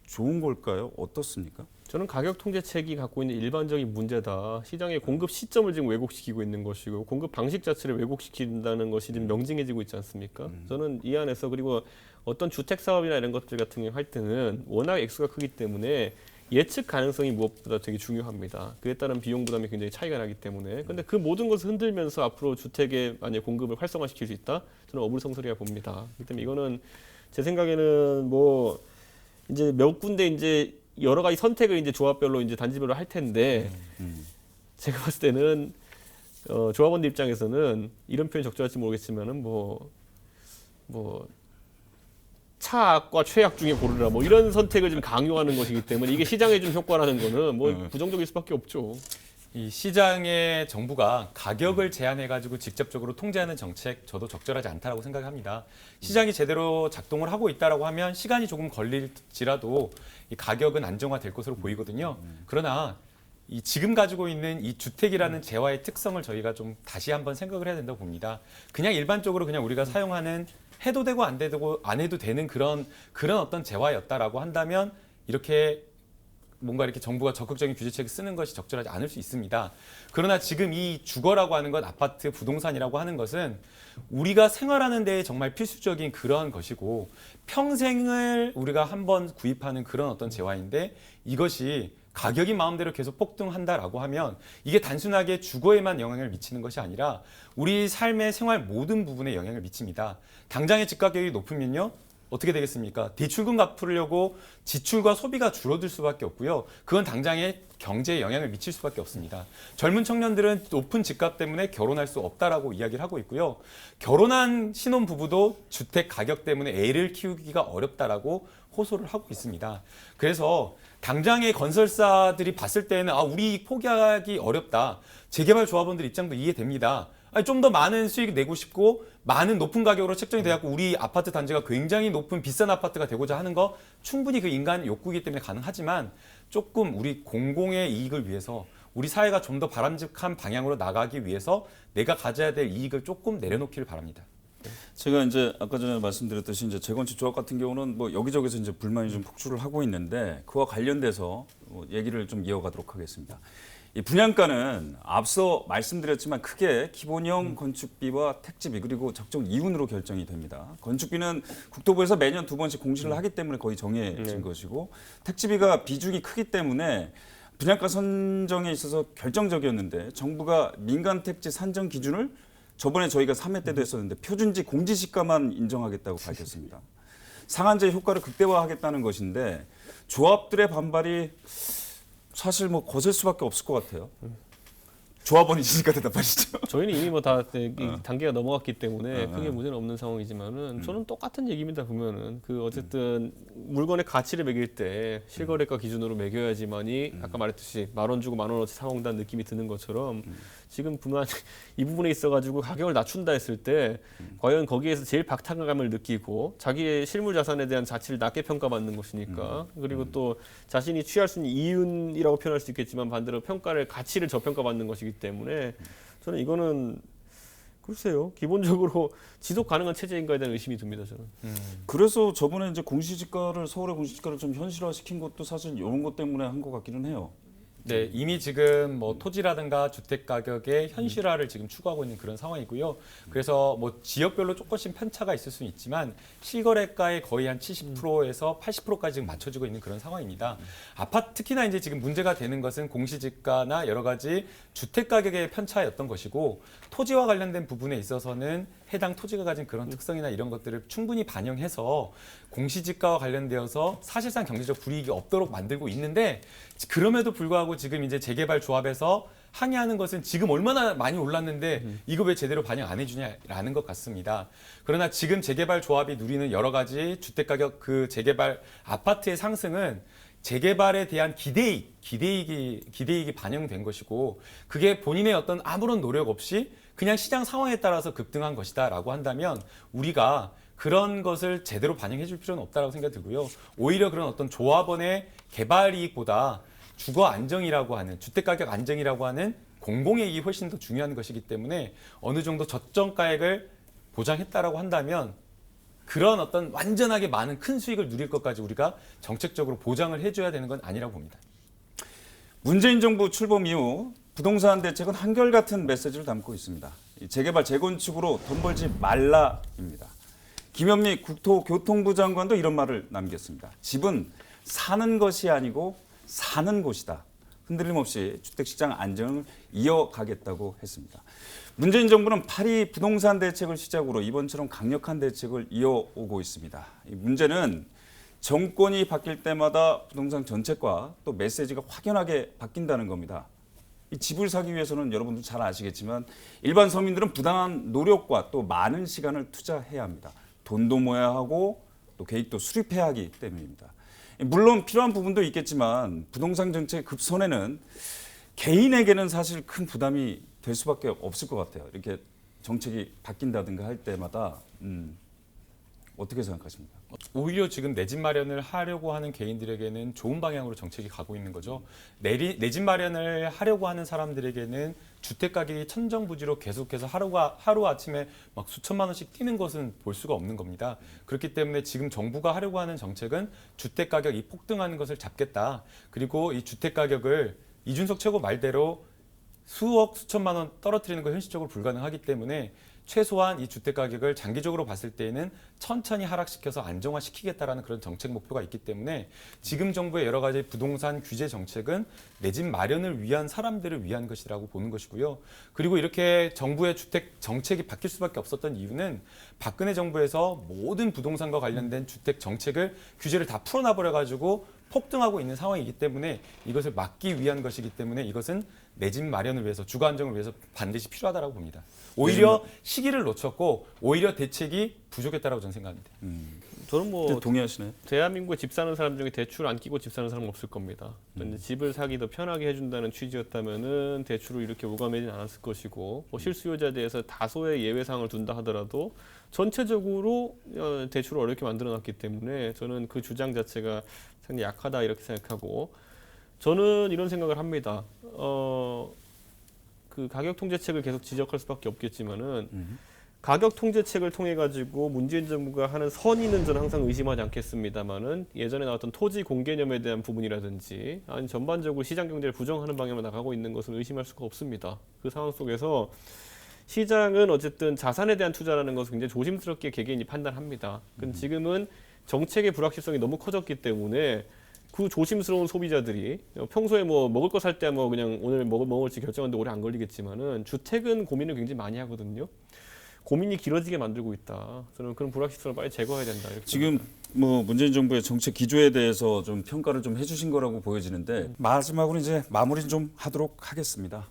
좋은 걸까요? 어떻습니까? 저는 가격 통제책이 갖고 있는 일반적인 문제다. 시장의 공급 시점을 지금 왜곡시키고 있는 것이고 공급 방식 자체를 왜곡시킨다는 것이 지금 명징해지고 있지 않습니까? 저는 이 안에서 그리고 어떤 주택 사업이나 이런 것들 같은 경우 할 때는 워낙 액수가 크기 때문에 예측 가능성이 무엇보다 되게 중요합니다. 그에 따른 비용 부담이 굉장히 차이가 나기 때문에. 근데 그 모든 것을 흔들면서 앞으로 주택의 만약 공급을 활성화시킬 수 있다? 저는 어불성설이라 봅니다. 그렇기 때문에 이거는 제 생각에는 뭐 이제 몇 군데 이제 여러 가지 선택을 이제 조합별로 이제 단지별로 할 텐데 제가 봤을 때는 조합원들 입장에서는 이런 표현 적절할지 모르겠지만은 뭐 차악과 최악 중에 고르라 뭐 이런 선택을 좀 강요하는 것이기 때문에 이게 시장에 좀 효과라는 거는 뭐 부정적일 수밖에 없죠. 이 시장의 정부가 가격을 제한해가지고 직접적으로 통제하는 정책 저도 적절하지 않다라고 생각합니다. 시장이 제대로 작동을 하고 있다라고 하면 시간이 조금 걸릴지라도 이 가격은 안정화될 것으로 보이거든요. 그러나 이 지금 가지고 있는 이 주택이라는 재화의 특성을 저희가 좀 다시 한번 생각을 해야 된다고 봅니다. 그냥 일반적으로 그냥 우리가 사용하는 해도 되고 안 해도 되는 그런 어떤 재화였다라고 한다면 이렇게 뭔가 이렇게 정부가 적극적인 규제책을 쓰는 것이 적절하지 않을 수 있습니다. 그러나 지금 이 주거라고 하는 것, 아파트, 부동산이라고 하는 것은 우리가 생활하는 데에 정말 필수적인 그러한 것이고 평생을 우리가 한번 구입하는 그런 어떤 재화인데 이것이 가격이 마음대로 계속 폭등한다라고 하면 이게 단순하게 주거에만 영향을 미치는 것이 아니라 우리 삶의 생활 모든 부분에 영향을 미칩니다. 당장의 집 가격이 높으면요. 어떻게 되겠습니까? 대출금 갚으려고 지출과 소비가 줄어들 수밖에 없고요. 그건 당장의 경제에 영향을 미칠 수밖에 없습니다. 젊은 청년들은 높은 집값 때문에 결혼할 수 없다라고 이야기를 하고 있고요. 결혼한 신혼부부도 주택 가격 때문에 애를 키우기가 어렵다라고 호소를 하고 있습니다. 그래서 당장의 건설사들이 봤을 때는 우리 포기하기 어렵다. 재개발 조합원들 입장도 이해됩니다. 좀 더 많은 수익을 내고 싶고 많은 높은 가격으로 책정이 돼갖고 우리 아파트 단지가 굉장히 높은 비싼 아파트가 되고자 하는 거 충분히 그 인간 욕구이기 때문에 가능하지만 조금 우리 공공의 이익을 위해서 우리 사회가 좀 더 바람직한 방향으로 나가기 위해서 내가 가져야 될 이익을 조금 내려놓기를 바랍니다. 제가 이제 아까 전에 말씀드렸듯이 이제 재건축 조합 같은 경우는 뭐 여기저기서 이제 불만이 좀 폭주를 하고 있는데 그와 관련돼서 얘기를 좀 이어가도록 하겠습니다. 이 분양가는 앞서 말씀드렸지만 크게 기본형 건축비와 택지비 그리고 적정 이윤으로 결정이 됩니다. 건축비는 국토부에서 매년 2번씩 공시를 하기 때문에 거의 정해진 것이고 택지비가 비중이 크기 때문에 분양가 선정에 있어서 결정적이었는데 정부가 민간 택지 산정 기준을 저번에 저희가 3회 때도 했었는데 표준지 공지시가만 인정하겠다고 밝혔습니다. 상한제 효과를 극대화하겠다는 것인데 조합들의 반발이 사실 뭐 거셀 수밖에 없을 것 같아요. 조합원이시니까 대답하시죠. 저희는 이미 뭐 다 단계가 넘어갔기 때문에 크게 문제는 없는 상황이지만은 저는 똑같은 얘기입니다. 보면은 그 어쨌든 물건의 가치를 매길 때 실거래가 기준으로 매겨야지만이 아까 말했듯이 10,000원 주고 10,000원어치 사 먹는다는 느낌이 드는 것처럼 지금 분한 이 부분에 있어가지고 가격을 낮춘다 했을 때 과연 거기에서 제일 박탈감을 느끼고 자기의 실물 자산에 대한 가치를 낮게 평가받는 것이니까 그리고 또 자신이 취할 수 있는 이윤이라고 표현할 수 있겠지만 반대로 평가를 가치를 저평가받는 것이기 때문에 저는 이거는 글쎄요 기본적으로 지속 가능한 체제인가에 대한 의심이 듭니다 저는. 그래서 저번에 이제 공시지가를 서울의 공시지가를 좀 현실화시킨 것도 사실 이런 것 때문에 한 것 같기는 해요. 네, 이미 지금 뭐 토지라든가 주택 가격의 현실화를 지금 추구하고 있는 그런 상황이고요. 그래서 뭐 지역별로 조금씩 편차가 있을 수는 있지만 실거래가의 거의 한 70%에서 80%까지 지금 맞춰지고 있는 그런 상황입니다. 아파트 특히나 이제 지금 문제가 되는 것은 공시지가나 여러 가지 주택 가격의 편차였던 것이고 토지와 관련된 부분에 있어서는 해당 토지가 가진 그런 특성이나 이런 것들을 충분히 반영해서 공시지가와 관련되어서 사실상 경제적 불이익이 없도록 만들고 있는데 그럼에도 불구하고 지금 이제 재개발 조합에서 항의하는 것은 지금 얼마나 많이 올랐는데 이거 왜 제대로 반영 안 해주냐라는 것 같습니다. 그러나 지금 재개발 조합이 누리는 여러 가지 주택가격 그 재개발 아파트의 상승은 재개발에 대한 기대이익이 반영된 것이고 그게 본인의 어떤 아무런 노력 없이 그냥 시장 상황에 따라서 급등한 것이다라고 한다면 우리가 그런 것을 제대로 반영해 줄 필요는 없다고 생각이 들고요. 오히려 그런 어떤 조합원의 개발 이익보다 주거 안정이라고 하는 주택가격 안정이라고 하는 공공의 이익이 훨씬 더 중요한 것이기 때문에 어느 정도 적정가액을 보장했다라고 한다면 그런 어떤 완전하게 많은 큰 수익을 누릴 것까지 우리가 정책적으로 보장을 해줘야 되는 건 아니라고 봅니다. 문재인 정부 출범 이후 부동산 대책은 한결같은 메시지를 담고 있습니다. 재개발, 재건축으로 돈 벌지 말라입니다. 김현미 국토교통부 장관도 이런 말을 남겼습니다. 집은 사는 것이 아니고 사는 곳이다. 흔들림 없이 주택시장 안정을 이어가겠다고 했습니다. 문재인 정부는 파리 부동산 대책을 시작으로 이번처럼 강력한 대책을 이어오고 있습니다. 이 문제는 정권이 바뀔 때마다 부동산 정책과 또 메시지가 확연하게 바뀐다는 겁니다. 이 집을 사기 위해서는 여러분도 잘 아시겠지만 일반 서민들은 부당한 노력과 또 많은 시간을 투자해야 합니다. 돈도 모아야 하고 또 계획도 수립해야 하기 때문입니다. 물론 필요한 부분도 있겠지만 부동산 정책의 급선회는 개인에게는 사실 큰 부담이 될 수밖에 없을 것 같아요. 이렇게 정책이 바뀐다든가 할 때마다 어떻게 생각하십니까? 오히려 지금 내 집 마련을 하려고 하는 개인들에게는 좋은 방향으로 정책이 가고 있는 거죠. 내 집 마련을 하려고 하는 사람들에게는 주택 가격이 천정부지로 계속해서 하루 아침에 막 수천만 원씩 뛰는 것은 볼 수가 없는 겁니다. 그렇기 때문에 지금 정부가 하려고 하는 정책은 주택 가격이 폭등하는 것을 잡겠다. 그리고 이 주택 가격을 이준석 최고 말대로 수억 수천만 원 떨어뜨리는 거 현실적으로 불가능하기 때문에 최소한 이 주택 가격을 장기적으로 봤을 때에는 천천히 하락시켜서 안정화시키겠다라는 그런 정책 목표가 있기 때문에 지금 정부의 여러 가지 부동산 규제 정책은 내 집 마련을 위한 사람들을 위한 것이라고 보는 것이고요. 그리고 이렇게 정부의 주택 정책이 바뀔 수밖에 없었던 이유는 박근혜 정부에서 모든 부동산과 관련된 주택 정책을 규제를 다 풀어놔버려 가지고 폭등하고 있는 상황이기 때문에 이것을 막기 위한 것이기 때문에 이것은 내 집 마련을 위해서 주거 안정을 위해서 반드시 필요하다고 봅니다. 오히려 시기를 놓쳤고 오히려 대책이 부족했다라고 저는 생각합니다. 저는 뭐 동의하시나요? 대한민국에 집 사는 사람 중에 대출 안 끼고 집 사는 사람 없을 겁니다. 근데 집을 사기 더 편하게 해준다는 취지였다면은 대출을 이렇게 오가매진 않았을 것이고 뭐 실수요자에 대해서 다소의 예외 사항을 둔다 하더라도 전체적으로 대출을 어렵게 만들어놨기 때문에 저는 그 주장 자체가 상당히 약하다 이렇게 생각하고 저는 이런 생각을 합니다. 그 가격 통제책을 계속 지적할 수밖에 없겠지만은. 가격 통제책을 통해 가지고 문재인 정부가 하는 선의는 저는 항상 의심하지 않겠습니다만은 예전에 나왔던 토지 공개념에 대한 부분이라든지 아니 전반적으로 시장 경제를 부정하는 방향으로 나가고 있는 것을 의심할 수가 없습니다. 그 상황 속에서 시장은 어쨌든 자산에 대한 투자라는 것을 굉장히 조심스럽게 개개인이 판단합니다. 근데 지금은 정책의 불확실성이 너무 커졌기 때문에 그 조심스러운 소비자들이 평소에 뭐 먹을 거 살 때 뭐 그냥 오늘 뭐 먹을지 결정하는데 오래 안 걸리겠지만은 주택은 고민을 굉장히 많이 하거든요. 고민이 길어지게 만들고 있다. 저는 그런 불확실성을 빨리 제거해야 된다. 이렇게 지금 뭐 문재인 정부의 정책 기조에 대해서 좀 평가를 좀 해주신 거라고 보여지는데 마지막으로 이제 마무리 좀 하도록 하겠습니다.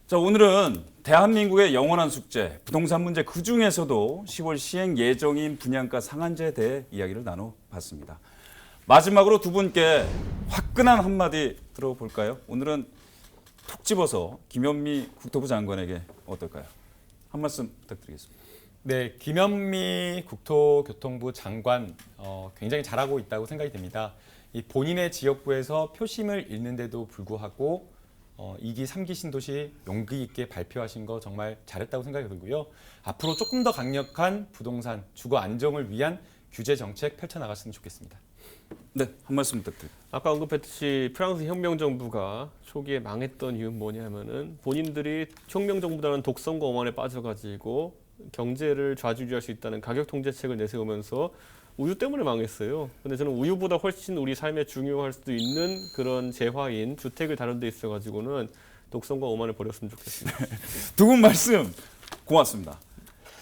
자, 오늘은 대한민국의 영원한 숙제, 부동산 문제 그 중에서도 10월 시행 예정인 분양가 상한제에 대해 이야기를 나눠봤습니다. 마지막으로 두 분께 화끈한 한마디 들어볼까요? 오늘은 톡 집어서 김현미 국토부 장관에게 어떨까요? 한 말씀 부탁드리겠습니다. 네, 김현미 국토교통부 장관 굉장히 잘하고 있다고 생각이 됩니다. 이 본인의 지역구에서 표심을 잃는데도 불구하고 2기, 3기 신도시 용기 있게 발표하신 거 정말 잘했다고 생각이 들고요. 앞으로 조금 더 강력한 부동산, 주거 안정을 위한 규제 정책 펼쳐나갔으면 좋겠습니다. 네, 한 말씀 부탁드립니다. 아까 언급했듯이 프랑스 혁명정부가 초기에 망했던 이유는 뭐냐면은 본인들이 혁명정부라는 독선과 오만에 빠져가지고 경제를 좌지우지할 수 있다는 가격 통제책을 내세우면서 우유 때문에 망했어요. 근데 저는 우유보다 훨씬 우리 삶에 중요할 수도 있는 그런 재화인 주택을 다룬 데 있어가지고는 독선과 오만을 버렸으면 좋겠습니다. 두 분 말씀 고맙습니다.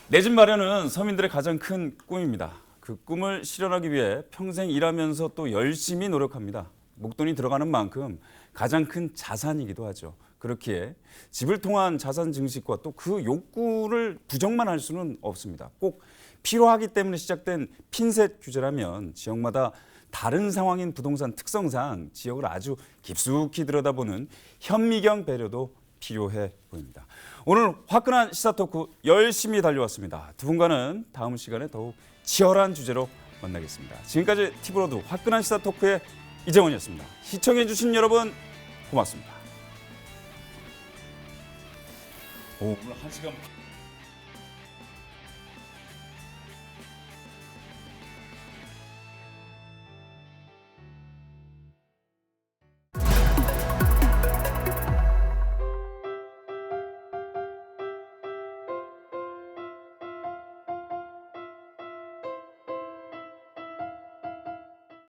내 집 마련은 서민들의 가장 큰 꿈입니다. 그 꿈을 실현하기 위해 평생 일하면서 또 열심히 노력합니다. 목돈이 들어가는 만큼 가장 큰 자산이기도 하죠. 그렇기에 집을 통한 자산 증식과 또 그 욕구를 부정만 할 수는 없습니다. 꼭 필요하기 때문에 시작된 핀셋 규제라면 지역마다 다른 상황인 부동산 특성상 지역을 아주 깊숙이 들여다보는 현미경 배려도 필요해 보입니다. 오늘 화끈한 시사 토크 열심히 달려왔습니다. 두 분과는 다음 시간에 더욱 치열한 주제로 만나겠습니다. 지금까지 티브로드 화끈한 시사 토크의 이정원이었습니다. 시청해 주신 여러분 고맙습니다. 오늘 1시간